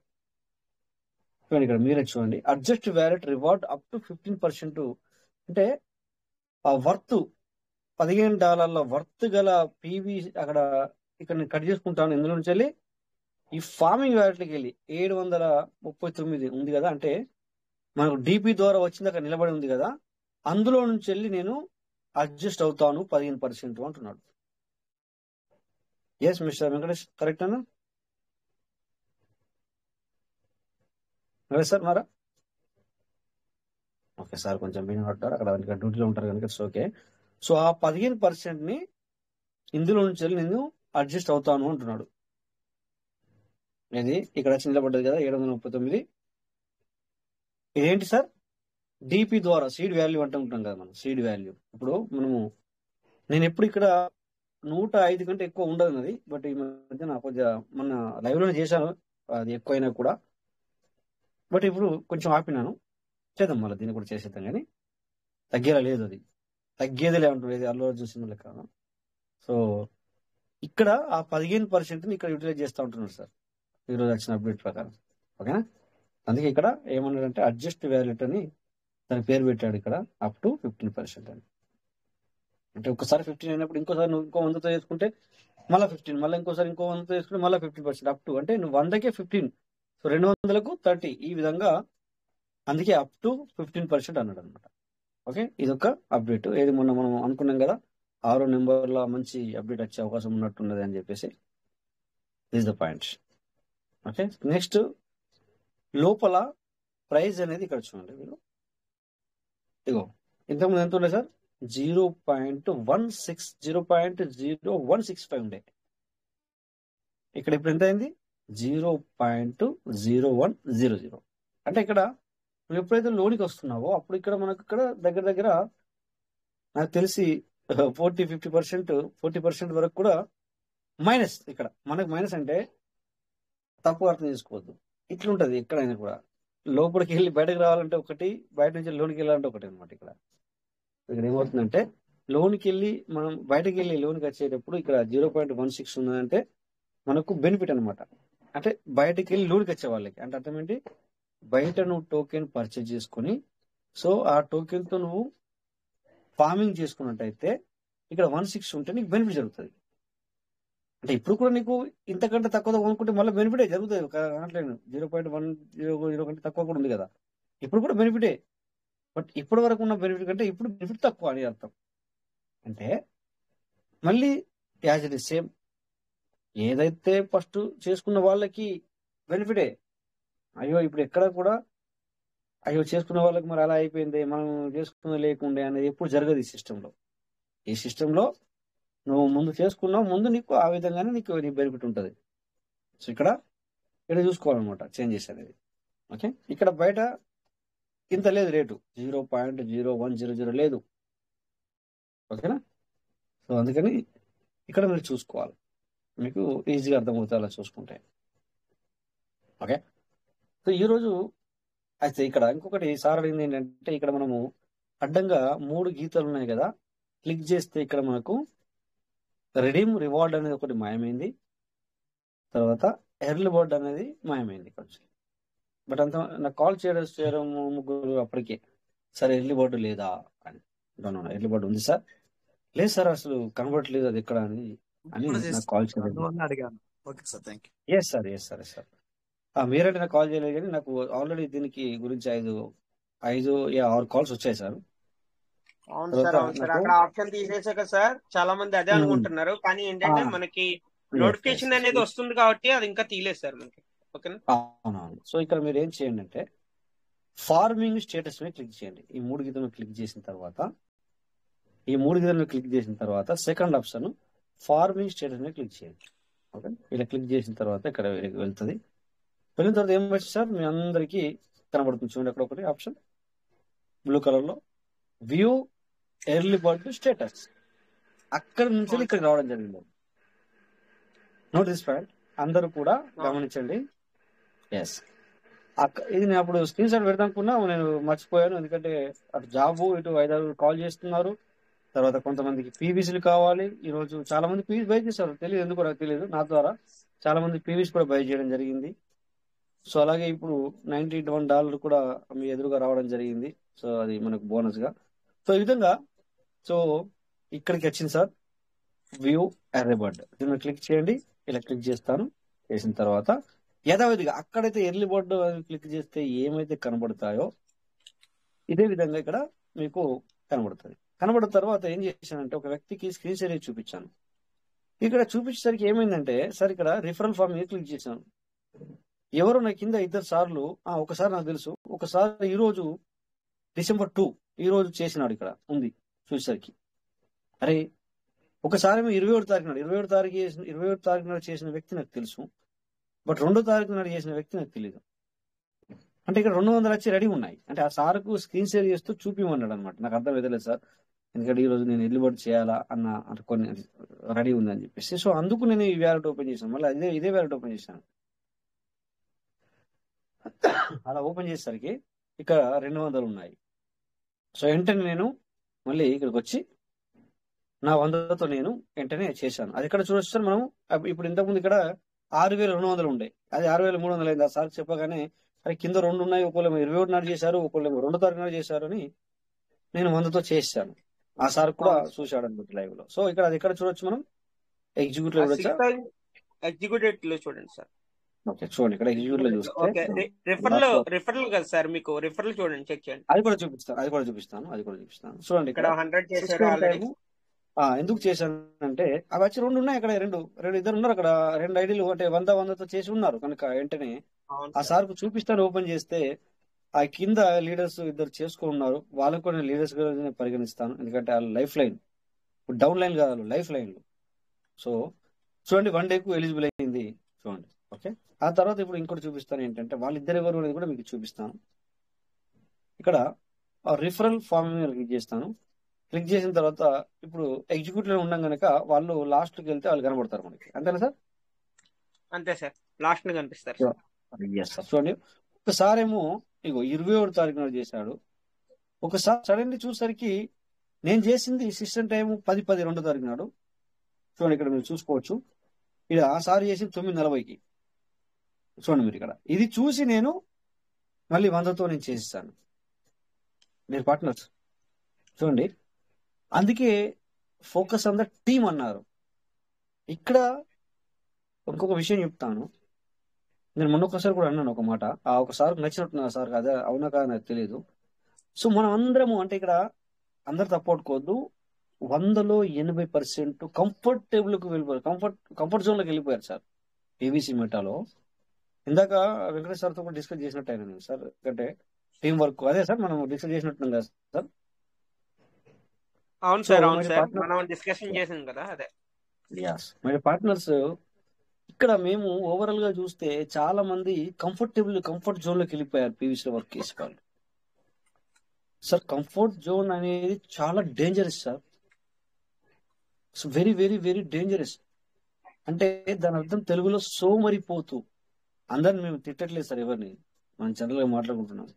చూడండి ఇక్కడ మీరే చూడండి, adjust wallet reward up to 15%. అంటే ఆ వర్త్ $15 వర్త్ గల పీవీ అక్కడ ఇక్కడ నేను కట్ చేసుకుంటాను. ఇందులో నుంచి వెళ్ళి ఈ ఫార్మింగ్ వ్యాలెట్కి వెళ్ళి 739 ఉంది కదా, అంటే మనకు డిపి ద్వారా వచ్చింది అక్కడ నిలబడి ఉంది కదా, అందులో నుంచి వెళ్ళి నేను అడ్జస్ట్ అవుతాను 15% అంటున్నాడు. ఎస్ మిస్టర్ వెంకటేష్ కరెక్ట్ అన్నా? సార్ మారా ఓకే సార్, కొంచెం బిజీ ఉంటారు అక్కడ డ్యూటీలో ఉంటారు కనుక ఇట్స్ ఓకే. సో ఆ 15% ని ఇందులో నుంచి వెళ్ళి నేను అడ్జస్ట్ అవుతాను అంటున్నాడు. ఇది ఇక్కడ నిలబడ్డది కదా 739. ఇదేంటి సార్, డిపి ద్వారా సీడ్ వాల్యూ అంటూ ఉంటాం కదా మనం, సీడ్ వాల్యూ. ఇప్పుడు నేను ఎప్పుడు ఇక్కడ 105 కంటే ఎక్కువ ఉండదు అది, బట్ ఈ మధ్య నా కొద్దిగా మన లైవ్ లోనే చేశాను అది ఎక్కువైనా కూడా, బట్ ఇప్పుడు కొంచెం ఆపినాను. చేద్దాం మళ్ళీ దీన్ని కూడా చేసేద్దాం, కానీ తగ్గేలా లేదు, అది తగ్గేదిలే ఉంటుంది అల్లు అర్జున్ సినిమా లెక్క. సో ఇక్కడ ఆ 15% ఇక్కడ యూటిలైజ్ చేస్తూ ఉంటున్నారు సార్ ఈరోజు వచ్చిన అప్డేట్ ప్రకారం. ఓకేనా, అందుకే ఇక్కడ ఏమన్నాడంటే అడ్జస్ట్ వ్యాలెట్ అని దాని పేరు పెట్టాడు ఇక్కడ, అప్ టు 15% అని. అంటే ఒకసారి 15 అయినప్పుడు ఇంకోసారి నువ్వు ఇంకో 100తో చేసుకుంటే మళ్ళీ 15, మళ్ళీ ఇంకోసారి ఇంకో 100తో చేసుకుంటే మళ్ళీ 15% అప్ టు, అంటే నువ్వు 100కే 15, సో 200కు 30, ఈ విధంగా. అందుకే అప్ టు 15% అన్నాడు అనమాట. ఓకే, ఇదొక అప్డేట్. ఏది మొన్న మనం అనుకున్నాం కదా 6వ నెంబర్లో మంచి అప్డేట్ వచ్చే అవకాశం ఉన్నట్టున్నది అని చెప్పేసి, this the point. Okay, next లోపల ప్రైస్ అనేది ఇక్కడ చూడండి మీరు, ఇగో ఇంతకుముందు ఎంత ఉండే సార్, 0.0165 ఉండే, ఇక్కడ ఇప్పుడు ఎంత అయింది 0.0100. అంటే ఇక్కడ నువ్వు ఎప్పుడైతే లోనికి వస్తున్నావో అప్పుడు ఇక్కడ మనకు ఇక్కడ దగ్గర దగ్గర నాకు తెలిసి 40% వరకు కూడా మైనస్. ఇక్కడ మనకు మైనస్ అంటే తప్పు అర్థం చేసుకోవద్దు, ఇట్లుంటది ఎక్కడైనా కూడా. లోపలికి వెళ్ళి బయటకు రావాలంటే ఒకటి, బయట నుంచి లోనికి వెళ్ళాలంటే ఒకటి అనమాట. ఇక్కడ ఏమవుతుందంటే లోనికి వెళ్ళి మనం బయటకు వెళ్ళి లోనికి వచ్చేటప్పుడు ఇక్కడ 0.16 ఉన్నదంటే మనకు బెనిఫిట్ అనమాట. అంటే బయటకు వెళ్ళి లోనికి వచ్చే వాళ్ళకి అంటే అర్థం ఏంటి, బయట నువ్వు టోకెన్ పర్చేజ్ చేసుకుని సో ఆ టోకెన్ తో నువ్వు ఫార్మింగ్ చేసుకున్నట్టయితే ఇక్కడ 160 ఉంటే నీకు బెనిఫిట్ జరుగుతుంది. అంటే ఇప్పుడు కూడా నీకు ఇంతకంటే తక్కువ కొనుక్కుంటే మళ్ళీ బెనిఫిటే జరుగుతుంది అనట్లేదు. 0.100 కంటే తక్కువ కూడా ఉంది కదా, ఇప్పుడు కూడా బెనిఫిటే. బట్ ఇప్పటి వరకు ఉన్న బెనిఫిట్ కంటే ఇప్పుడు బెనిఫిట్ తక్కువ అని అర్థం. అంటే మళ్ళీ యాజ్ ఇట్ ఇస్ సేమ్, ఏదైతే ఫస్ట్ చేసుకున్న వాళ్ళకి బెనిఫిటే. అయ్యో ఇప్పుడు ఎక్కడ కూడా అయ్యో చేసుకున్న వాళ్ళకి మరి అలా అయిపోయింది మనం చేసుకున్న లేకుండే అనేది ఎప్పుడు జరగదు ఈ సిస్టంలో. ఈ సిస్టంలో నువ్వు ముందు చేసుకున్నావు, ముందు నీకు ఆ విధంగానే నీకు బెనిఫిట్ ఉంటుంది. సో ఇక్కడ చూసుకోవాలన్నమాట చేంజెస్ అనేది. ఓకే, ఇక్కడ బయట ఇంత లేదు రేటు, 0.0100 లేదు. ఓకేనా, సో అందుకని ఇక్కడ మీరు చూసుకోవాలి, మీకు ఈజీగా అర్థమవుతుంది అలా చూసుకుంటే. ఓకే, సో ఈరోజు అయితే ఇక్కడ ఇంకొకటి సార్ అడిగింది ఏంటంటే, ఇక్కడ మనము అడ్డంగా 3 గీతలు ఉన్నాయి కదా, క్లిక్ చేస్తే ఇక్కడ మనకు రెడీమ్ రివార్డ్ అనేది ఒకటి మాయమైంది, తర్వాత ఎర్లీ బర్డ్ అనేది మాయమైంది కొంచెం. బట్ అంత నాకు కాల్ చేయడం ముగ్గురు అప్పటికే, సార్ ఎర్లీ బర్డ్ లేదా అని. ఎర్లీ బర్డ్ ఉంది సార్, లేదు సార్ అసలు కనబడట్లేదు అది ఎక్కడ అని నాకు కాల్ చేయలేదు. అడిగాను. Okay sir, thank you. Yes sir, yes sir, yes sir. మీరంటే నాకు కాల్ చేయలేదు, కానీ నాకు ఆల్రెడీ దీనికి గురించి 6 కాల్స్ వచ్చాయి సార్. అవును సార్, అవును సార్. అక్కడ ఆప్షన్ తీసేసాక సార్ చాలా మంది అదే అనుకుంటున్నారు, కానీ ఏంటంటే మనకి నోటిఫికేషన్ అనేది వస్తుంది కాబట్టి అది ఇంకా తీయలేదు సార్ మనకి. ఓకేనా? అవునవును. సో ఇక్కడ మీరు ఏం చేయండి అంటే, ఫార్మింగ్ స్టేటస్ మీద క్లిక్ చేయండి. ఈ 3 గీతలను క్లిక్ చేసిన తర్వాత సెకండ్ ఆప్షన్ ఫార్మింగ్ స్టేటస్ మీద క్లిక్ చేయండి. ఓకే, ఇలా క్లిక్ చేసిన తర్వాత ఇక్కడ వెళ్తుంది. వెళ్ళిన తర్వాత ఏం వచ్చి సార్ మీ అందరికీ కనబడుతుంది చూడండి, అక్కడ ఒకటి ఆప్షన్ బ్లూ కలర్ లో వ్యూ ఎర్లీ బర్డ్ స్టేటస్. అక్కడ నుంచి ఇక్కడికి రావడం జరిగింది. నోటీస్ పాయింట్ అందరూ కూడా గమనించండి. ఎస్, ఇది నేను అప్పుడు స్క్రీన్ షాట్ పెడతానుకున్నా, నేను మర్చిపోయాను. ఎందుకంటే అటు జాబు ఇటు 5-6 కాల్ చేస్తున్నారు. తర్వాత కొంతమందికి పీవీసీలు కావాలి. ఈ రోజు చాలా మంది పీవీసీ బై చేశారు, తెలియదు ఎందుకు నాకు తెలియదు. నా ద్వారా చాలా మంది పీవీసీ కూడా బై చేయడం జరిగింది. సో అలాగే ఇప్పుడు $91 కూడా మీ ఎదురుగా రావడం జరిగింది. సో అది మనకు బోనస్ గా. సో ఈ విధంగా సో ఇక్కడికి వచ్చింది సార్ వ్యూ ఎర్లీ బర్డ్. దీన్ని క్లిక్ చేయండి. ఇలా క్లిక్ చేస్తాను. చేసిన తర్వాత యథావిధిగా అక్కడైతే ఎర్లీ బర్డ్ క్లిక్ చేస్తే ఏమైతే కనబడతాయో ఇదే విధంగా ఇక్కడ మీకు కనబడుతుంది. కనబడిన తర్వాత ఏం చేశానంటే, ఒక వ్యక్తికి స్క్రీన్ షేర్ చూపించాను. ఇక్కడ చూపించేసరికి ఏమైందంటే సార్, ఇక్కడ రిఫరల్ ఫామ్ మీద క్లిక్ చేశాను. ఎవరు నా కింద 2 సార్లు, ఒకసారి నాకు తెలుసు, ఒకసారి ఈ రోజు December 2 ఈ రోజు చేసినాడు, ఇక్కడ ఉంది చూసేసరికి. అరే ఒకసారి 27వ తారీఖు నాడు చేసిన వ్యక్తి నాకు తెలుసు, బట్ 2వ తారీఖు నాడు చేసిన వ్యక్తి నాకు తెలియదు. అంటే ఇక్కడ 200 వచ్చి రెడీ ఉన్నాయి. అంటే ఆ సార్కు స్క్రీన్ షేర్ చేస్తూ చూపిమన్నాడు అనమాట. నాకు అర్థం ఎదలేదు సార్, ఎందుకంటే ఈ రోజు నేను ఎర్లీ బర్డ్ చేయాలా అన్న అంటే కొన్ని రెడీ ఉందని చెప్పేసి. సో అందుకు నేను ఈ వ్యాలెట్ ఓపెన్ చేశాను. మళ్ళీ ఇదే వ్యాలెట్ ఓపెన్ చేశాను. అలా ఓపెన్ చేసేసరికి ఇక్కడ 200 ఉన్నాయి. సో వెంటనే నేను మళ్ళీ ఇక్కడికి వచ్చి నా 100తో నేను వెంటనే చేశాను. అది ఇక్కడ చూడొచ్చు సార్, మనం ఇప్పుడు ఇంతకుముందు ఇక్కడ 6,200 ఉండే, అది 6,300 అయింది. ఆ సార్ చెప్పగానే అరే కింద 2 ఉన్నాయి, ఒకళ్ళు 21 నాడు చేశారు, ఒకళ్ళు 2వ తారీఖు నాడు చేశారు అని నేను 100తో చేశాను. ఆ సార్ కూడా చూశాడు అనమాట లైవ్ లో. సో ఇక్కడ అది ఎక్కడ చూడొచ్చు, మనం ఎగ్జిక్యూటివ్ లో చూడండి సార్. ఓకే చూడండి, ఇక్కడ ఎగ్జిక్యూటివ్ లో చూస్తే రిఫరల్ కదా సార్, మీకు రిఫరల్ చూడండి, చెక్ చేయండి. అది కూడా చూపిస్తాను. చూడండి ఇక్కడ 100 చేశారు ఆల్రెడీ. ఎందుకు చేశానంటే అవి వచ్చి 2 ఉన్నాయి, అక్కడ 2 ఇద్దరు ఉన్నారు, అక్కడ 2 ఐడీలు అంటే 100తో చేసి ఉన్నారు కనుక వెంటనే ఆ సార్ కు చూపిస్తాను. ఓపెన్ చేస్తే ఆ కింద లీడర్స్ 2 చేసుకున్నారు, వాళ్ళకు కూడా నేను లీడర్స్ పరిగణిస్తాను, ఎందుకంటే వాళ్ళు లైఫ్ లైన్, డౌన్ లైన్ కాదు, లైఫ్ లైన్లు. సో చూడండి 1 డేకు ఎలిజిబుల్ అయింది చూడండి. ఓకే, ఆ తర్వాత ఇప్పుడు ఇంకోటి చూపిస్తాను ఏంటంటే వాళ్ళిద్దరు ఎవరు అనేది కూడా మీకు చూపిస్తాను. ఇక్కడ రిఫరల్ ఫామ్ మీద క్లిక్ చేస్తాను. క్లిక్ చేసిన తర్వాత ఇప్పుడు ఎగ్జిక్యూటివ్ లో ఉన్నాం కనుక వాళ్ళు లాస్ట్ కి వెళ్తే వాళ్ళు కనబడతారు మనకి, అంతేనా సార్? అంతే సార్, లాస్ట్ ని కనిపిస్తారు. చూడండి, ఒకసారి ఏమో ఇగో 21వ తారీఖు నాడు చేశాడు, ఒకసారి సడన్లీ చూసరికి నేను చేసింది సిస్టమ్ టైం 10/10 2వ తారీఖు నాడు. చూడండి ఇక్కడ మీరు చూసుకోవచ్చు, ఇది ఆ సారి చేసింది 9:40కి. చూడండి మీరు ఇక్కడ ఇది చూసి నేను మళ్ళీ 100తో నేను చేసిస్తాను. మీరు పార్ట్నర్స్ చూడండి, అందుకే ఫోకస్ ఆన్ ద టీమ్ అన్నారు. ఇక్కడ ఇంకొక విషయం చెప్తాను, నేను మొన్న ఒకసారి కూడా అన్నాను ఒక మాట, ఆ ఒకసారి నచ్చినట్టున్నా సార్, అదే అవునా కాదు నాకు తెలియదు. సో మనం అందరము అంటే ఇక్కడ అందరు తప్పట్టుకోవద్దు, 100లో 80% కంఫర్టబుల్కి వెళ్ళిపోయారు, కంఫర్ట్ జోన్ లోకి వెళ్ళిపోయారు సార్ ఏబీసీ మెటాలో. ఇందాక వెంకటేష్ సార్తో కూడా డిస్కస్ చేసినట్టు అయినా నేను సార్, ఎందుకంటే టీం వర్క్ అదే సార్ మనం డిస్కస్ చేసినట్టున్నాం కదా సార్. అవును సార్, అవును సార్, మనం డిస్కషన్ చేసాం కదా అదే. మరి పార్ట్నర్స్ ఇక్కడ మేము ఓవరాల్ గా చూస్తే చాలా మంది కంఫర్ట్ జోన్ లోకి వెళ్ళిపోయారు పీవీసీలో వర్క్ చేసే వాళ్ళు. సార్ కంఫర్ట్ జోన్ అనేది చాలా dangerous sir. Very very very dangerous. అంటే దాని అర్థం తెలుగులో సోమరిపోతూ. అందరిని మేము తిట్టట్లేదు సార్ ఎవరిని, మనం జనరల్ గా మాట్లాడుకుంటున్నాం.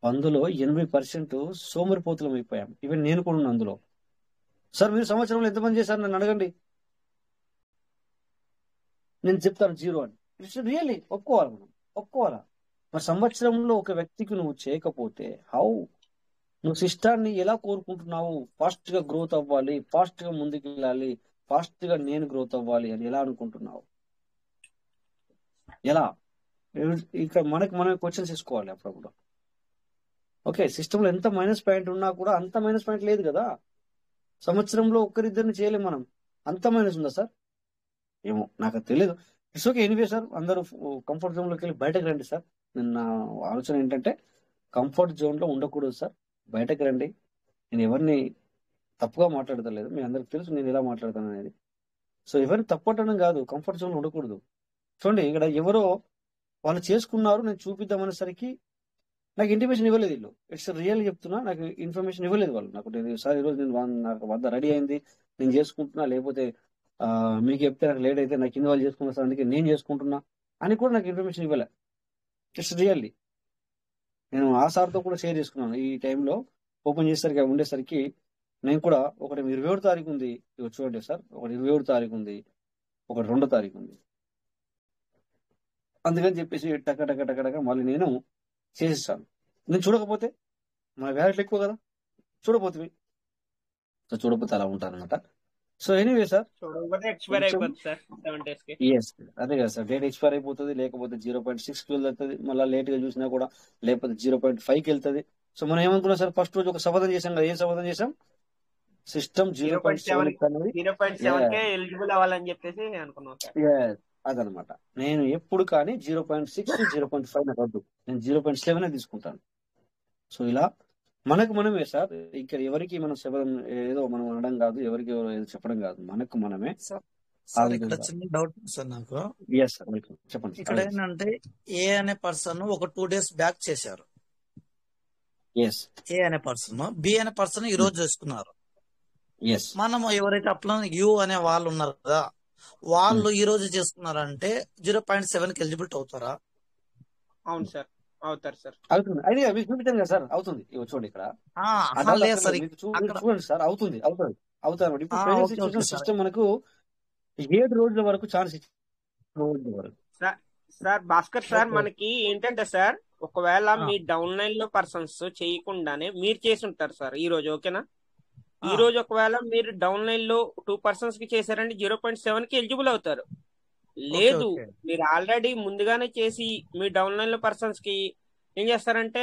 అందులో 80% సోమరిపోతులం అయిపోయాం. ఈవెన్ నేను కూడా ఉన్నా అందులో. సార్ మీరు సంవత్సరంలో ఎంతమంది చేశారు నన్ను అడగండి, నేను చెప్తాను 0 అని. ఇట్స్ రియల్లీ ఒప్పుకోవాలి, మనం ఒప్పుకోవాలా? మరి సంవత్సరంలో ఒక వ్యక్తికి నువ్వు చేయకపోతే హౌ? నువ్వు సిస్టాన్ని ఎలా కోరుకుంటున్నావు? ఫాస్ట్ గా గ్రోత్ అవ్వాలి, ఫాస్ట్ గా ముందుకు వెళ్ళాలి, ఫాస్ట్ గా నేను గ్రోత్ అవ్వాలి అని ఎలా అనుకుంటున్నావు? ఎలా? ఇక్కడ మనమే క్వశ్చన్స్ తీసుకోవాలి అప్పుడప్పుడు. ఓకే, సిస్టమ్ లో ఎంత మైనస్ పాయింట్ ఉన్నా కూడా అంత మైనస్ పాయింట్ లేదు కదా. సంవత్సరంలో ఒక్కరిద్దరిని చేయలేం మనం, అంత మైనస్ ఉందా సార్? ఏమో నాకు తెలియదు. ఇట్స్ ఓకే ఎనీవే సార్, అందరూ కంఫర్ట్ జోన్ లోకి వెళ్ళి బయటకు రండి సార్. నా ఆలోచన ఏంటంటే కంఫర్ట్ జోన్ లో ఉండకూడదు సార్, బయటకు రండి. నేను ఎవరిని తప్పుగా మాట్లాడతలేదు, మీ అందరికి తెలుసు నేను ఎలా మాట్లాడతాను అనేది. సో ఎవరిని తప్పట్టడం కాదు, కంఫర్ట్ జోన్ లో ఉండకూడదు. చూడండి ఇక్కడ ఎవరో వాళ్ళు చేసుకున్నారు, నేను చూపిద్దామనేసరికి నాకు ఇంటిమేషన్ ఇవ్వలేదు వీళ్ళు. ఇట్స్ రియల్ చెప్తున్నా, నాకు ఇన్ఫర్మేషన్ ఇవ్వలేదు వాళ్ళు. నాకు సార్ ఈరోజు నాకు వద్ద రెడీ అయింది, నేను చేసుకుంటున్నా, లేకపోతే మీకు చెప్తే నాకు లేట్ అయితే నాకు కింద వాళ్ళు చేసుకున్నా సార్ అందుకే నేను చేసుకుంటున్నా అని కూడా నాకు ఇన్ఫర్మేషన్ ఇవ్వలే. ఇట్స్ రియల్లీ నేను ఆ సార్తో కూడా షేర్ చేసుకున్నాను. ఈ టైంలో ఓపెన్ చేసేసరికి ఉండేసరికి నేను కూడా ఒకటి 27 తారీఖు ఉంది, ఇవి చూడండి సార్, ఒకటి 27 తారీఖు ఉంది, ఒకటి 2 తారీఖు ఉంది. అందుకని చెప్పేసి టక టక టక టక మళ్ళీ నేను చేసేసాను. నేను చూడకపోతే మన వ్యాలెట్లు ఎక్కువ కదా, చూడపోతే సో చూడకపోతే అలా ఉంటాను అనమాట. సో ఎనీవే సార్, ఎక్స్పైర్ అయిపోతుంది సార్ 7 days కి. ఎస్ అదే కదా సార్, డేట్ ఎక్స్పైర్ అయిపోతుంది, లేకపోతే 0.6కి వెళ్తుంది, మళ్ళీ లేట్ గా చూసినా కూడా, లేకపోతే 0.5కి వెళ్తుంది. సో మనం ఏమనుకున్నాం సార్, ఫస్ట్ రోజు ఒక శపథం చేసాం కదా, ఏం శపథం చేసాం? సిస్టమ్ 0.7 ఎలిజిబుల్ అవ్వాలని చెప్పేసి అనుకున్నాం సార్. అదనమాట. నేను ఎప్పుడు కానీ 0.6 0.5 నాకు వద్దు, నేను 0.7 తీసుకుంటాను. సో ఇలా మనకు మనమే సార్, ఇక్కడ ఎవరికి మనం శపథం ఏదో మనం అనడం కాదు, ఎవరికి ఏదో చెప్పడం కాదు, మనకు మనమే. ఇక్కడ చిన్న డౌట్ సార్ నాకు. ఎస్ సార్, చెప్పండి. ఇక్కడ ఏంటంటే ఏ అనే పర్సన్ ఒక 2 days బ్యాక్ చేశారు, ఏ అనే పర్సన్, బి అనే పర్సన్ ఈ రోజు చేసుకున్నారు. మనం ఎవరైతే అప్లో యూ అనే వాళ్ళు ఉన్నారు కదా, వాళ్ళు ఈ రోజు చేసుకున్నారంటే 0.7కి ఎలిజిబిలిటీ అవుతారా? అవును సార్, అవుతారు సార్. అవుతుంది, అది మీకు చూపించాను కదా సార్, అవుతుంది. చూడండి ఇక్కడ చూడండి సార్, అవుతుంది అవుతుంది అవుతుంది. ఇప్పుడు సిస్టమ్ మనకు 7 రోజుల వరకు ఛాన్స్ ఇచ్చింది సార్. భాస్కర్ సార్, మనకి ఏంటంటే సార్, ఒకవేళ మీ డౌన్ లైన్ లో పర్సన్స్ చేయకుండానే మీరు చేసి ఉంటారు సార్ ఈ రోజు, ఓకేనా? ఈ రోజు ఒకవేళ మీరు డౌన్ లైన్ లో 2 persons కి చేశారంటే 0.7కి ఎలిజిబుల్ అవుతారు. లేదు, మీరు ఆల్రెడీ ముందుగానే చేసి మీ డౌన్ లైన్ లో పర్సన్స్ కి ఏం చేస్తారంటే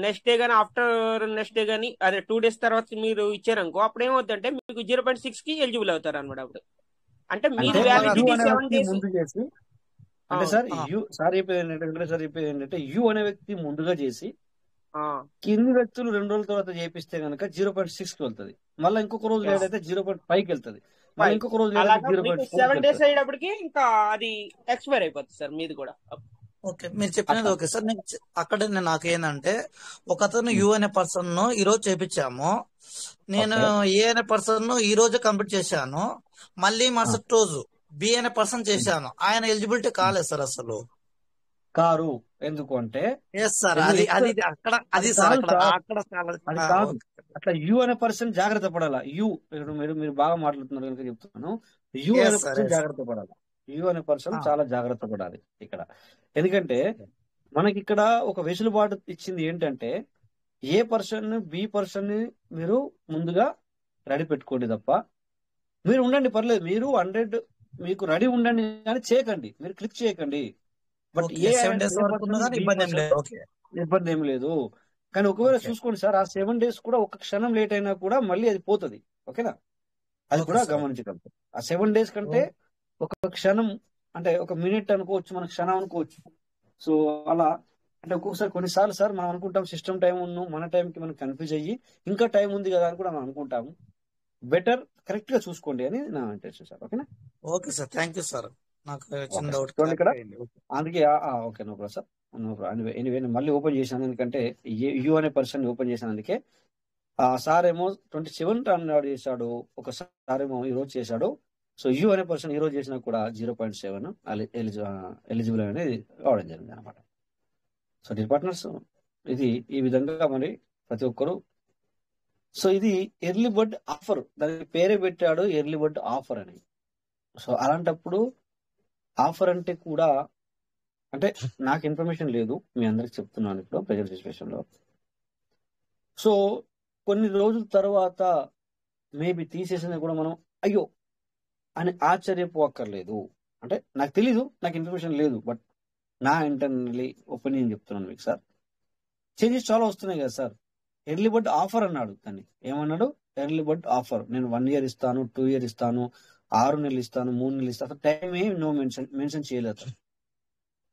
నెక్స్ట్ డే గానీ ఆఫ్టర్ నెక్స్ట్ డే గానీ అదే 2 days తర్వాత మీరు ఇచ్చారనుకో, అప్పుడు ఏమవుతుందంటే మీకు 0.6కి ఎలిజిబుల్ అవుతారు అనమాట. అప్పుడు అంటే మీరు వ్యాలిడిటీ 7 days ముందు చేసి, అంటే సార్ సార్ చెప్పేది ఏంటంటే యూ అనే వ్యక్తి ముందుగా చేసి కింది వ్యక్తులు 2 రోజుల తర్వాత చేపిస్తే కనుక 0.6కి వెళ్తుంది. మళ్ళీ ఇంకొక రోజు లేట్ అయితే 0.5కి వెళ్తుంది. మళ్ళీ ఇంకొక రోజు 7 days అయ్యేటప్పటికి ఇంకా అది ఎక్స్పైర్ అయిపోతుంది సార్ మీది కూడా. ఓకే, మీరు చెప్పినది ఓకే సార్. అక్కడ నాకు ఏంటంటే ఒక అతను యూ అనే పర్సన్ ను ఈ రోజు చేపించాము, నేను ఏ అనే పర్సన్ ను ఈ రోజు కంప్లీట్ చేశాను, మళ్ళీ మరుసటి రోజు బి అనే పర్సన్ చేశాను, ఆయన ఎలిజిబిలిటీ కాలేదు సార్ అసలు. కారు ఎందుకు అంటే అట్లా యూ అనే పర్సన్ జాగ్రత్త పడాలా. యూ మీరు బాగా మాట్లాడుతున్నారు కనుక చెప్తున్నాను, యూ అనే పర్సన్ జాగ్రత్త పడాలి. యూ అనే పర్సన్ చాలా జాగ్రత్త పడాలి ఇక్కడ. ఎందుకంటే మనకి ఇక్కడ ఒక వెసులుబాటు ఇచ్చింది ఏంటంటే, ఏ పర్సన్ బి పర్సన్ ని మీరు ముందుగా రెడీ పెట్టుకోండి తప్ప, మీరు ఉండండి పర్లేదు, మీరు 100 మీకు రెడీ ఉండండి కానీ చేయకండి, మీరు క్లిక్ చేయకండి. బట్ ఇబ్బంది ఏం లేదు. కానీ ఒకవేళ చూసుకోండి సార్, ఆ 7 days కూడా ఒక క్షణం లేట్ అయినా కూడా మళ్ళీ అది పోతుంది, ఓకేనా? అది కూడా గమనించగలరు. ఆ 7 days కంటే ఒక క్షణం అంటే ఒక మినిట్ అనుకోవచ్చు, మన క్షణం అనుకోవచ్చు. సో అలా అంటే ఒక్కొక్కసారి కొన్నిసార్లు సార్ మనం అనుకుంటాం సిస్టమ్ టైం మన టైంకి మనం కన్ఫ్యూజ్ అయ్యి ఇంకా టైం ఉంది కదా అని కూడా మనం అనుకుంటాము. బెటర్ కరెక్ట్ గా చూసుకోండి అని నా ఇంటెన్షన్ సార్, ఓకేనా? Okay sir, thank you sir. నాకు చిన్న డౌట్ ఇక్కడ అందుకే okay, no problem sir, no problem. Anyway మళ్ళీ ఓపెన్ చేశాను, ఎందుకంటే యూ అనే పర్సన్ ఓపెన్ చేశాను, అందుకే ఆ సార్ ఏమో 27 టర్న్ అవుట్ చేశాడు, ఒకసారి ఏమో ఈ రోజు చేశాడు. సో యూ అనే పర్సన్ ఈ రోజు చేసినా కూడా 0.7 ఎలిజిబుల్ అనేది రావడం జరిగింది అనమాట. సో డీర్ పార్ట్నర్స్, ఇది ఈ విధంగా మరి ప్రతి ఒక్కరు. సో ఇది ఎర్లీ బర్డ్ ఆఫర్, దానికి పేరే పెట్టాడు ఎర్లీ బర్డ్ ఆఫర్ అని. సో అలాంటప్పుడు ఆఫర్ అంటే కూడా, అంటే నాకు ఇన్ఫర్మేషన్ లేదు, మీ అందరికి చెప్తున్నాను ఇప్పుడు ప్రెజెంట్ సిచ్యువేషన్ లో. సో కొన్ని రోజుల తర్వాత మేబీ తీసేసిన కూడా మనం అయ్యో అని ఆశ్చర్యపోక్కర్లేదు. అంటే నాకు తెలీదు, నాకు ఇన్ఫర్మేషన్ లేదు, బట్ నా ఇంటర్నల్లీ ఒపీనియన్ చెప్తున్నాను మీకు సార్. చేంజెస్ చాలా వస్తున్నాయి కదా సార్. ఎర్లీ బర్డ్ ఆఫర్ అన్నాడు, దాన్ని ఏమన్నాడు? Early bird offer. నేను 1 year ఇస్తాను, 2 years ఇస్తాను, 6 నెలలు ఇస్తాను, 3 నెలలు ఇస్తాను. టైం ఏమి మెన్షన్ చేయలేదు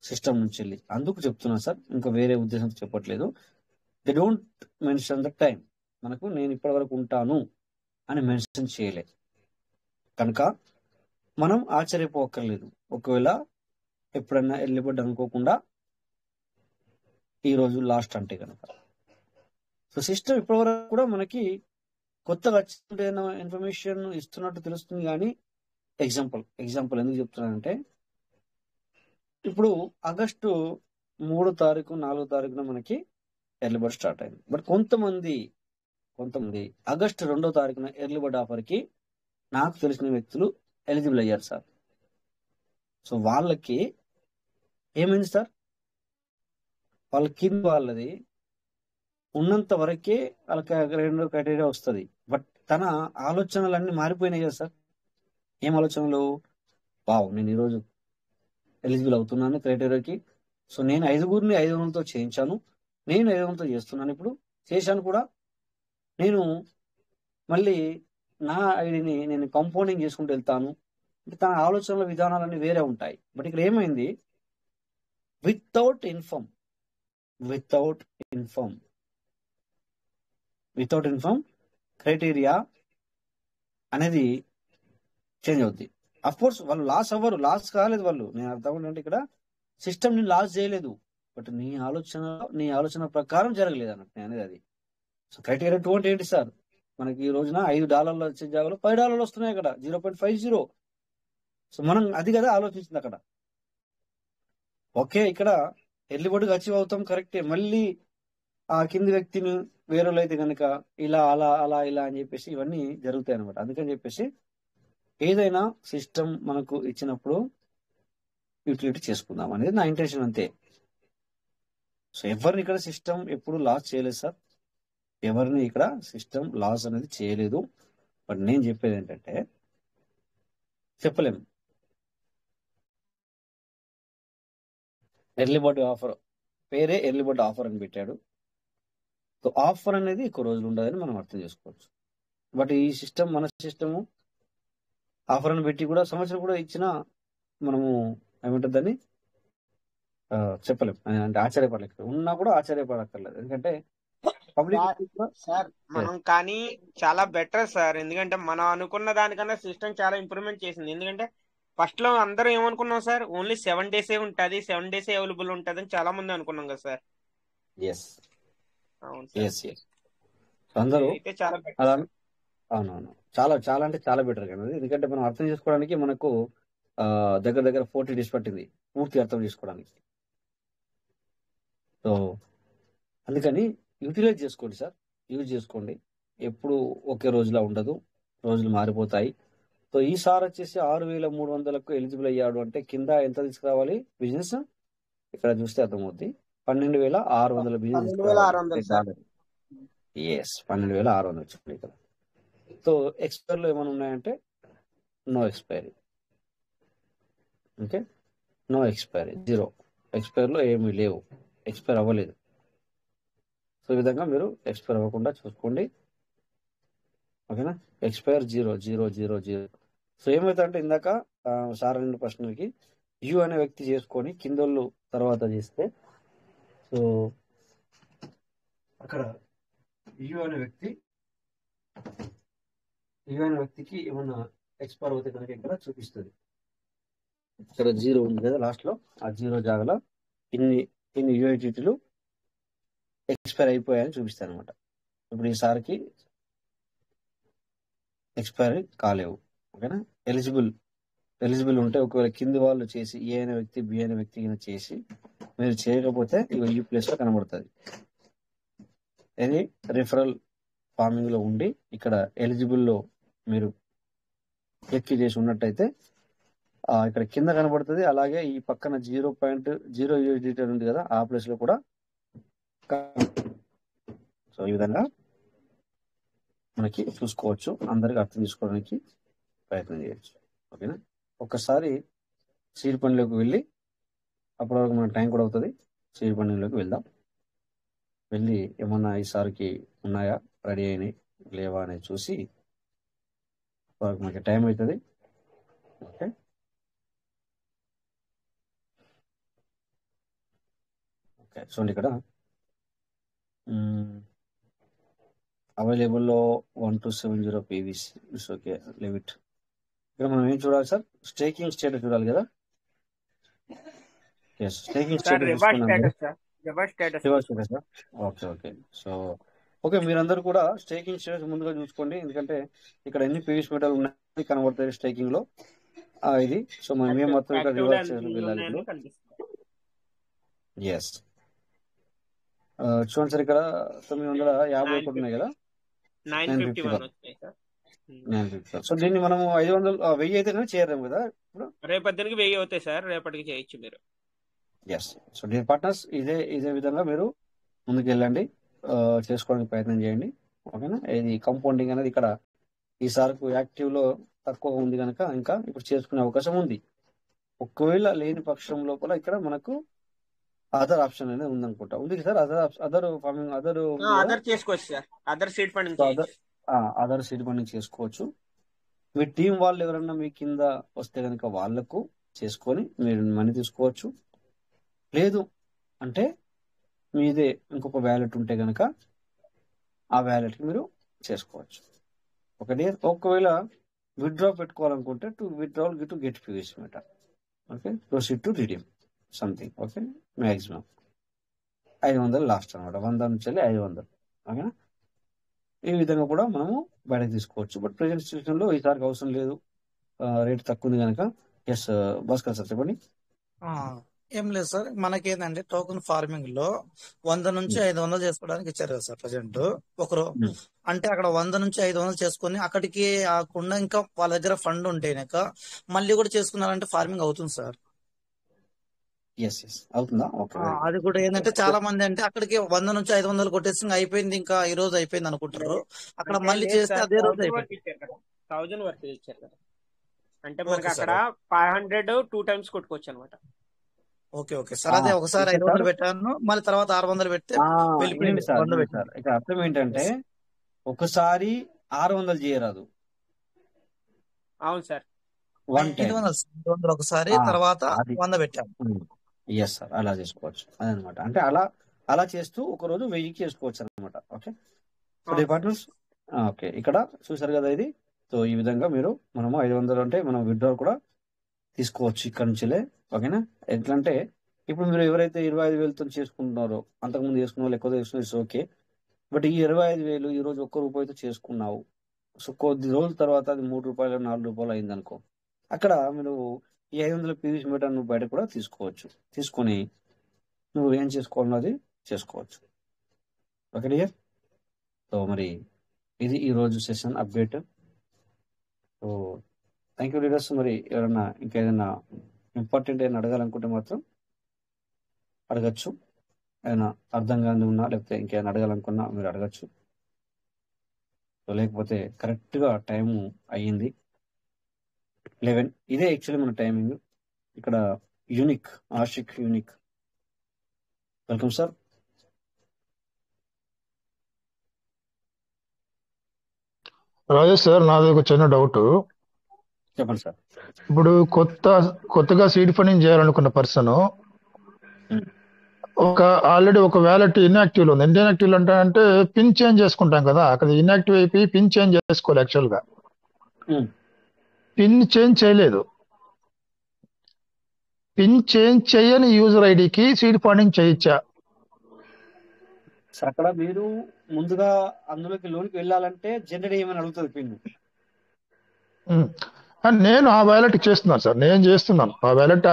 సిస్టమ్ నుంచి వెళ్ళి. అందుకు చెప్తున్నాను సార్, ఇంకా వేరే ఉద్దేశంతో చెప్పట్లేదు. They don't mention the time. మనకు నేను ఇప్పటి వరకు ఉంటాను అని మెన్షన్ చేయలే కనుక మనం ఆశ్చర్యపోక్కర్లేదు. ఒకవేళ ఎప్పుడన్నా ఎర్లీ బర్డ్ అనుకోకుండా ఈ రోజు లాస్ట్ అంటే కనుక. సో సిస్టమ్ ఇప్పటి వరకు కూడా మనకి కొత్తగా వచ్చిన ఇన్ఫర్మేషన్ ఇస్తున్నట్టు తెలుస్తుంది. కానీ ఎగ్జాంపుల్ ఎందుకు చెప్తున్నానంటే, ఇప్పుడు ఆగస్టు 3 తారీఖు 4 తారీఖున మనకి ఎర్లీ బర్డ్ స్టార్ట్ అయింది. బట్ కొంతమంది ఆగస్టు 2వ తారీఖున ఎర్లీ బర్డ్ ఆఫర్ కి నాకు తెలిసిన వ్యక్తులు ఎలిజిబుల్ అయ్యారు సార్. సో వాళ్ళకి ఏమైంది సార్, వాళ్ళ కింద వాళ్ళది ఉన్నంత వరకే వాళ్ళకి రెండో క్రైటీరియా వస్తుంది. బట్ తన ఆలోచనలన్నీ మారిపోయినాయి కదా సార్. ఏం ఆలోచనలు? వావ్, నేను ఈరోజు ఎలిజిబుల్ అవుతున్నాను క్రైటీరియాకి. సో నేను 5గురిని 500తో చేయించాను, నేను 500తో చేస్తున్నాను, ఇప్పుడు చేశాను కూడా. నేను మళ్ళీ నా ఐడిని నేను కంపౌండింగ్ చేసుకుంటూ వెళ్తాను. అంటే తన ఆలోచనల విధానాలన్నీ వేరే ఉంటాయి. బట్ ఇక్కడ ఏమైంది, వితౌట్ ఇన్ఫార్మ్ క్రైటీరియా అనేది చేంజ్ అవుద్ది. అఫ్ కోర్స్ వాళ్ళు లాస్ కాలేదు వాళ్ళు. నేను అర్థం ఏంటంటే ఇక్కడ సిస్టమ్ ని లాస్ చేయలేదు, బట్ నీ ఆలోచన ప్రకారం జరగలేదు అన్నట్టు నేను అనేది అది. సో క్రైటీరియా 2 అంటే ఏంటి సార్, మనకి ఈ రోజున $5 వచ్చే జాగాలో $5 వస్తున్నాయి అక్కడ 0.50. సో మనం అది కదా ఆలోచించింది అక్కడ. ఓకే, ఇక్కడ ఎర్లీ బర్డ్గా అచీవ్ అవుతాం కరెక్టే, మళ్ళీ ఆ కింది వ్యక్తిని వేరే అయితే కనుక ఇలా ఇలా అని చెప్పేసి ఇవన్నీ జరుగుతాయి అనమాట. అందుకని చెప్పేసి ఏదైనా సిస్టమ్ మనకు ఇచ్చినప్పుడు యూటిలిటీ చేసుకుందాం అనేది నా ఇంటెన్షన్, అంతే. సో ఎవరిని ఇక్కడ సిస్టమ్ ఎప్పుడు లాస్ చేయలేదు సార్, ఎవరిని ఇక్కడ సిస్టమ్ లాస్ అనేది చేయలేదు. బట్ నేను చెప్పేది ఏంటంటే, చెప్పలేము ఎర్లీ బర్డ్ ఆఫర్, పేరే ఎర్లీ బర్డ్ ఆఫర్ అని పెట్టాడు. సో ఆఫర్ అనేది ఎక్కువ రోజులు ఉండదని మనం అర్థం చేసుకోవచ్చు. బట్ ఈ సిస్టమ్, మన సిస్టము ఆఫర్ అని పెట్టి కూడా సంవత్సరం కూడా ఇచ్చినా మనము ఏమంటుంది దాన్ని చెప్పలేం. అంటే ఆశ్చర్యపడలేదు, ఉన్నా కూడా ఆశ్చర్యపడక్కర్లేదు. ఎందుకంటే పబ్లిక్ సార్ మనం కానీ చాలా బెటర్ సార్. ఎందుకంటే మనం అనుకున్న దానికన్నా సిస్టమ్ చాలా ఇంప్రూవ్మెంట్ చేసింది. ఎందుకంటే ఫస్ట్ లో అందరూ ఏమనుకున్నాం సార్, ఓన్లీ 7 days ఉంటుంది, 7 days అవైలబుల్ ఉంటుంది అని చాలా మంది అనుకున్నాం కదా సార్. అవును సార్, అందరూ అయితే చాలా బెటర్. అలా అవునవును, చాలా చాలా అంటే చాలా బెటర్ కదా. ఎందుకంటే మనం అర్థం చేసుకోవడానికి మనకు దగ్గర 40 days పట్టింది పూర్తి అర్థం చేసుకోవడానికి. సో అందుకని యూటిలైజ్ చేసుకోండి సార్, యూజ్ చేసుకోండి. ఎప్పుడు ఒకే రోజులా ఉండదు, రోజులు మారిపోతాయి. సో ఈసారి వచ్చేసి 6,300కు ఎలిజిబుల్ అయ్యాడు అంటే కింద ఎంత తీసుకురావాలి బిజినెస్, ఇక్కడ చూస్తే అర్థమవుద్ది 12,600 బిజినెస్ 12,600 వచ్చింది ఇక్కడ. సో ఎక్స్పైరీలో ఏమైనా ఉన్నాయంటే no expiry, okay, no expiry, 0 ఎక్స్పైరీలో ఏమీ లేవు, ఎక్స్పైర్ అవ్వలేదు. సో ఈ విధంగా మీరు ఎక్స్పైర్ అవ్వకుండా చూసుకోండి, ఓకేనా. ఎక్స్పైర్ 0. సో ఏమవుతుందంటే ఇందాక సార్ అన్న ప్రశ్నలకి యూ అనే వ్యక్తి చేసుకొని కిందోళ్ళు తర్వాత చేస్తే, సో అక్కడ యూ అనే వ్యక్తికి ఏమన్నా ఎక్స్పైర్ అవుతే కనుక ఇక్కడ చూపిస్తుంది. ఇక్కడ 0 ఉంది కదా లాస్ట్ లో, ఆ 0 జాగాలో ఇన్ని యూఐటీలు ఎక్స్పైర్ అయిపోయాయని చూపిస్తాయి అనమాట. ఇప్పుడు ఈసారికి ఎక్స్పైరీ కాలేవు. ఓకేనా? ఎలిజిబుల్ ఉంటే ఒకవేళ కింది వాళ్ళు చేసి ఏ అనే వ్యక్తి బి అనే వ్యక్తి చేసి మీరు చేయకపోతే ఇక ఈ ప్లేస్ లో కనబడుతుంది. ఇది రిఫరల్ ఫార్మింగ్ లో ఉండి ఇక్కడ ఎలిజిబుల్ లో మీరు క్లిక్ చేసి ఉన్నట్టయితే ఇక్కడ కింద కనబడుతుంది. అలాగే ఈ పక్కన 0.0 USDT ఉంది కదా, ఆ ప్లేస్ లో కూడా. సో ఈ విధంగా మనకి చూసుకోవచ్చు, అందరికి అర్థం చేసుకోవడానికి ప్రయత్నం చేయొచ్చు. ఓకేనా? ఒక్కసారి సీడ్ పనిలోకి వెళ్ళి, అప్పటి వరకు మనకు టైం కూడా అవుతుంది, సీడ్ పనిలోకి వెళ్దాం. వెళ్ళి ఏమన్నా ఈసారికి ఉన్నాయా, రెడీ అయినాయి లేవా అనేది చూసి వరకు మనకి టైం అవుతుంది. Okay, okay. చూడండి ఇక్కడ అవైలబుల్లో 1270 PVC. It's okay, limit. ఇక్కడ మనం ఏం చూడాలి సార్? స్టేకింగ్ స్టేటస్ చూడాలి కదా. స్టేకింగ్ స్టేటస్ చూసుకున్నాం కదా. Okay, okay. సో ఓకే, మీరందరూ కూడా స్టేకింగ్ స్టేటస్ ముందుగా చూసుకోండి, ఎందుకంటే ఇక్కడ ఎన్ని పీవీసీ మెటల్ ఉన్నాయి కనబడతాయి స్టేకింగ్ లో. ఇది సో మేము మొత్తం ఇక్కడ రివర్స్ చేసి వెళ్ళాలి ఇప్పుడు. ఎస్, చూడండి సార్, ఇక్కడ 951 ఉన్నాయి కదా, 950. సో దీన్ని మనం 500 1000 అయితే చేయలేము కదా ఇప్పుడు. రేపటికి 1000 అవుతాయి సార్, రేపటికి చేయొచ్చు మీరు. ఎస్. సో డియర్ పార్ట్నర్స్, ఇదే విధంగా మీరు ముందుకు వెళ్ళండి, చేసుకోవడానికి ప్రయత్నం చేయండి. ఓకేనా? ఇది కంపౌండింగ్ అనేది ఇక్కడ ఈసారి యాక్టివ్ లో తక్కువ ఉంది కనుక ఇంకా ఇప్పుడు చేసుకునే అవకాశం ఉంది. ఒకవేళ లేని పక్షం లోపల ఇక్కడ మనకు అదర్ ఆప్షన్ అనేది ఉందనుకుంటా. ఉంది సార్, అదర్ ఫార్మింగ్, అదర్ చేసుకోవచ్చు సార్, అదర్ సీడ్ ఫండింగ్ చేసుకోవచ్చు. మీ టీం వాళ్ళు ఎవరన్నా మీ కింద వస్తే కనుక వాళ్లకు చేసుకొని మీరు మనీ తీసుకోవచ్చు. లేదు అంటే మీదే ఇంకొక వ్యాలెట్ ఉంటే కనుక ఆ వ్యాలెట్ కి మీరు చేసుకోవచ్చు. ఒకవేళ విత్డ్రా పెట్టుకోవాలనుకుంటే to withdrawal to get PVC metal. Okay, proceed to redeem something. Okay, maximum 500 last అనమాట, 100 నుంచి 500. ఓకేనా? ఈ విధంగా కూడా మనము బయటకు తీసుకోవచ్చు. బట్ ప్రెజెంట్ సిచ్యువేషన్ లో ఈసారికి అవసరం లేదు, రేట్ తక్కువ ఉంది కనుక. ఎస్ భాస్కర్ సార్ చెప్పండి. ఏం లేదు సార్, మనకేందంటే టోకెన్ ఫార్మింగ్ లో 100 నుంచి 500 చేసుకోవడానికి ఇచ్చారు కదా సార్ ప్రజెంట్. ఒకరు అంటే అక్కడ 100 నుంచి 500 చేసుకుని అక్కడికి ఆకుండా ఇంకా వాళ్ళ దగ్గర ఫండ్ ఉంటేనాక మళ్ళీ కూడా చేసుకున్నారంటే ఫార్మింగ్ అవుతుంది సార్. అవుతుందా? అది కూడా ఏంటంటే చాలా మంది అంటే అక్కడికి 100 నుంచి 500 కొట్టేసి అయిపోయింది, ఇంకా ఈ రోజు అయిపోయింది అనుకుంటారు. అక్కడ మళ్ళీ చేస్తే అదే రోజు అయిపోయింది. 1000 వరకు ఇచ్చారు కదా, అంటే మనకి అక్కడ 500 2 times కొట్టుకోవచ్చు అనమాట. Okay, okay sir. అదే ఒకసారి 500 పెట్టాను, మళ్ళీ తర్వాత 600 పెడితే వెళ్ళిపోయింది సార్. ఇక్కడ అర్థం ఏంటంటే ఒకసారి 600 చేయరాదు. అవును సార్, 500 ఒకసారి, తర్వాత 100 పెట్టాము. ఎస్ సార్, అలా చేసుకోవచ్చు అదనమాట. అంటే అలా చేస్తూ ఒక రోజు 1000 చేసుకోవచ్చు అనమాట. ఓకే, సో డిపార్ట్మెంట్స్ ఓకే, ఇక్కడ చూసారు కదా ఇది. సో ఈ విధంగా మనము 500 అంటే మనం విత్డ్రా కూడా తీసుకోవచ్చు ఇక్కడ నుంచిలే. ఓకేనా? ఎట్లా అంటే ఇప్పుడు మీరు ఎవరైతే 25,000తో చేసుకుంటున్నారో, అంతకుముందు చేసుకున్న వాళ్ళు ఎక్కువ చేసుకున్నారు, ఓకే. బట్ ఈ 25,000 ఈ రోజు ₹1 చేసుకున్నావు. సో కొద్ది రోజుల తర్వాత అది ₹3 ₹4 అయింది అనుకో, అక్కడ మీరు ఈ 500 PVC మెటల్ నువ్వు బయట కూడా తీసుకోవచ్చు. తీసుకొని నువ్వు ఏం చేసుకోవాలన్నది చేసుకోవచ్చు. Okay dear? సో మరి ఇది ఈ రోజు session update. So thank you leaders. మరి ఎవరన్నా ఇంకా ఏదైనా ఇంపార్టెంట్ అయినా అడగాలనుకుంటే మాత్రం అడగచ్చు. ఏదైనా అర్థం కాని ఉన్నా, లేకపోతే ఇంకేమైనా అడగాలనుకున్నా మీరు అడగచ్చు. సో లేకపోతే కరెక్ట్గా టైము అయ్యింది 11. ఇదే యాక్చువల్లీ మన టైమింగ్. ఇక్కడ unique, Ashiq unique, welcome sir. Rajesh sir, నాది ఒక చిన్న డౌట్. చెప్పండి సార్. ఇప్పుడు కొత్తగా సీడ్ ఫండింగ్ చేయాలనుకున్న పర్సన్ ఆల్రెడీ ఒక వ్యాలెట్ ఇన్యాక్టివ్ లో ఉంది. ఇన్యాక్టివ్ అంటే పిన్ చేంజ్ చేసుకుంటాం కదా, అక్కడ ఇన్యాక్టివ్ అయిపోయి పిన్ చేంజ్ చేసుకోవాలి. యాక్చువల్ గా పిన్ చేంజ్ చేయలేదు. పిన్ చేంజ్ చేయని యూజర్ ఐడికి సీడ్ ఫండింగ్ చేయొచ్చా? అక్కడ మీరు ముందుగా అందులోకి లోనికి వెళ్ళాలంటే జనరేట్ ఏమని అడుగుతుంది పిన్. నేను ఆ వ్యాలెట్ చేస్తున్నాను సార్, నేను చేస్తున్నాను ఆ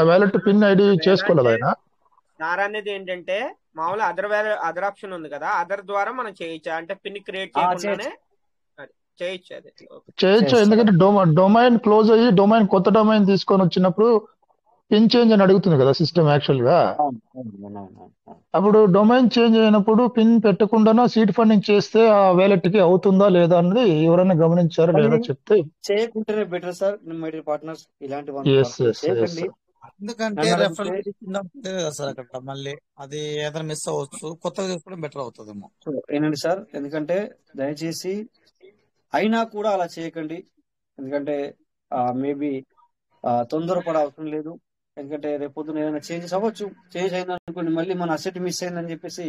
వ్యాలెట్ పిన్ ఐడి చేసుకోలేదు ఆయన. సార్ అనేది ఏంటంటే మామూలు అదర్ ఆప్షన్ ఉంది కదా, అదర్ ద్వారా మనం చేయొచ్చా అంటే పిన్ క్రియేట్ చేయకుండానే చేయొచ్చు. అది చేయొచ్చు, ఎందుకంటే డొమైన్ క్లోజ్ అయ్యి డొమైన్ కొత్త డొమైన్ తీసుకొని వచ్చినప్పుడు పిన్ చేంజ్ అని అడుగుతుంది కదా సిస్టమ్ యాక్చువల్ గా. అప్పుడు డొమైన్ చేంజ్ అయినప్పుడు పిన్ పెట్టకుండా సీడ్ ఫండింగ్ చేస్తే ఆ వ్యాలెట్ కి అవుతుందా లేదా అన్నది ఎవరైనా గమనించారా లేదా చెప్తే. చేయకుంటేనే better sir my dear partners. ఇలాంటి ఎందుకంటే రెఫరల్ కదా సార్ అక్కడ మళ్ళీ అది ఏదైనా మిస్ అవ్వచ్చు, కొత్తగా తీసుకోవడం బెటర్ అవుతుందేమో. ఏనండి సార్, ఎందుకంటే దయచేసి అయినా కూడా అలా చేయకండి. ఎందుకంటే మేబీ తొందరపడ అవసరం లేదు. ఎందుకంటే రేపు పొద్దున ఏదైనా చేంజెస్ అవ్వచ్చు. చేంజ్ అయిందనుకోండి మళ్ళీ మన అసెట్ మిస్ అయిందని చెప్పేసి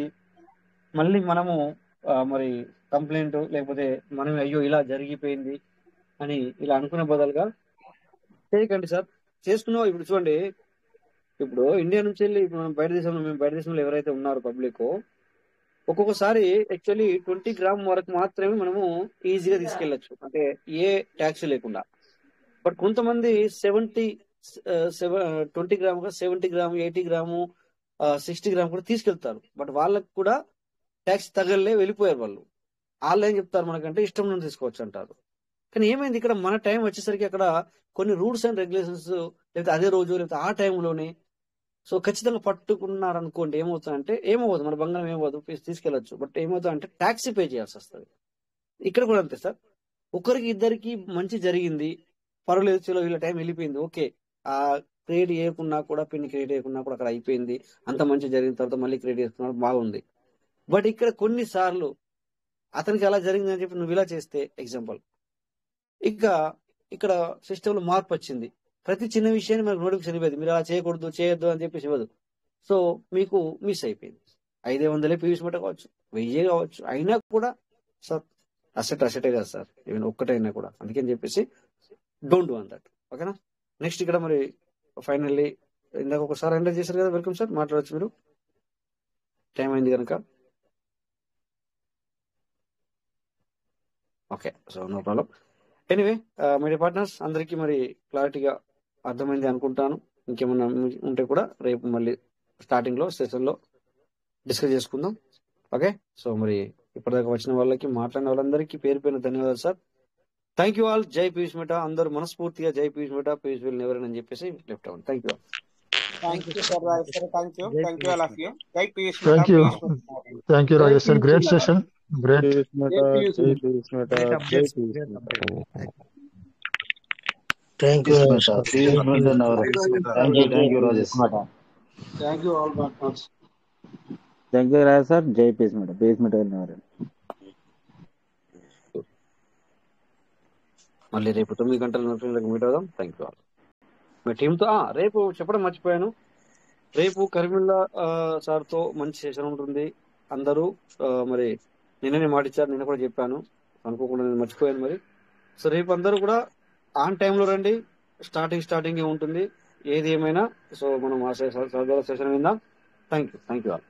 మళ్ళీ మనము మరి కంప్లైంట్ లేకపోతే మనం అయ్యో ఇలా జరిగిపోయింది అని ఇలా అనుకునే బదులుగా చేయకండి సార్. చేసుకున్నావు. ఇప్పుడు చూడండి, ఇప్పుడు ఇండియా నుంచి వెళ్ళి ఇప్పుడు మనం మేము బయట దేశంలో ఎవరైతే ఉన్నారో పబ్లిక్ ఒక్కొక్కసారి యాక్చువల్లీ 20 గ్రామ్ వరకు మాత్రమే మనము ఈజీగా తీసుకెళ్లొచ్చు, అంటే ఏ ట్యాక్స్ లేకుండా. బట్ కొంతమంది 20 గ్రాముగా 70 గ్రాము 80 గ్రాము 60 గ్రాము కూడా తీసుకెళ్తారు. బట్ వాళ్ళకు కూడా ట్యాక్స్ తగలే వెళ్ళిపోయారు వాళ్ళు. వాళ్ళు ఏం చెప్తారు, మనకంటే ఇష్టం నుండి తీసుకోవచ్చు అంటారు. కానీ ఏమైంది ఇక్కడ మన టైం వచ్చేసరికి అక్కడ కొన్ని రూల్స్ అండ్ రెగ్యులేషన్స్ లేకపోతే అదే రోజు లేకపోతే ఆ టైంలోనే సో ఖచ్చితంగా పట్టుకున్నారు అనుకోండి, ఏమవుతుందంటే ఏమవుతుంది మన బంగారం ఏమవుతుంది తీసుకెళ్లొచ్చు. బట్ ఏమవుతుందంటే ట్యాక్స్ పే చేయాల్సి వస్తుంది. ఇక్కడ కూడా అంతే సార్, ఒకరికి ఇద్దరికి మంచి జరిగింది పర్వాలేదు, చలో వీళ్ళ టైం వెళ్ళిపోయింది, ఓకే ఆ క్రియేట్ చేయకున్నా కూడా పిన్ క్రియేట్ చేయకున్నా కూడా అక్కడ అయిపోయింది, అంత మంచి జరిగిన తర్వాత మళ్ళీ క్రియేట్ చేసుకున్నాడు బాగుంది. బట్ ఇక్కడ కొన్నిసార్లు అతనికి అలా జరిగిందని చెప్పి నువ్వు ఇలా చేస్తే ఎగ్జాంపుల్ ఇక ఇక్కడ సిస్టమ్ లో మార్పు వచ్చింది, ప్రతి చిన్న విషయాన్ని మనకు నోటిఫికేషన్ ఇవ్వదు, మీరు అలా చేయకూడదు చేయొద్దు అని చెప్పేసి ఇవ్వదు. సో మీకు మిస్ అయిపోయింది. 500 పీవీస్ మట కావచ్చు, 1000 కావచ్చు, అయినా కూడా సార్ అసెటే కదా సార్, ఈవెన్ ఒక్కటైనా కూడా. అందుకని చెప్పేసి డోంట్ డూ అన్ దట్, ఓకేనా. నెక్స్ట్ ఇక్కడ మరి ఫైనల్లీ ఇందాక ఒకసారి ఎంటర్ చేశారు కదా, వెల్కమ్ సార్, మాట్లాడచ్చు మీరు, టైం అయింది కనుక. Okay, so no problem. Anyway my partners అందరికీ మరి క్లారిటీగా అర్థమైంది అనుకుంటాను. ఇంకేమన్నా ఉంటే కూడా రేపు మళ్ళీ స్టార్టింగ్ లో సెషన్ లో డిస్కస్ చేసుకుందాం. ఓకే, సో మరి ఇప్పటిదాకా వచ్చిన వాళ్ళకి మాట్లాడిన వాళ్ళందరికీ పేరు పేరున ధన్యవాదాలు సార్. Thank you all. జై పీయూష్ మెటా. అందరూ మనస్ఫూర్తిగా జై Piyush meta, Piyush will never అని చెప్పేసి left out. Thank you. Thank you Rajesh sir, great session, great. Thank you Rajesh. Thank you all partners. Thank you Rajesh sir. జై పీయూష్ మెటా, పీయూష్ మెటా మళ్ళీ రేపు 9 గంటల మీట్ అవుదాం. Thank you all. మీ టీంతో రేపు చెప్పడం మర్చిపోయాను, రేపు కరీముల్లా సార్తో మంచి సెషన్ ఉంటుంది. అందరూ మరి నిన్ననే మాటిచ్చారు, నిన్న కూడా చెప్పాను, అనుకోకుండా నేను మర్చిపోయాను మరి. సో రేపు అందరూ కూడా ఆన్ టైంలో రండి, స్టార్టింగ్ ఉంటుంది ఏది ఏమైనా. సో మనం ఆ సెషన్ విందాం. Thank you all.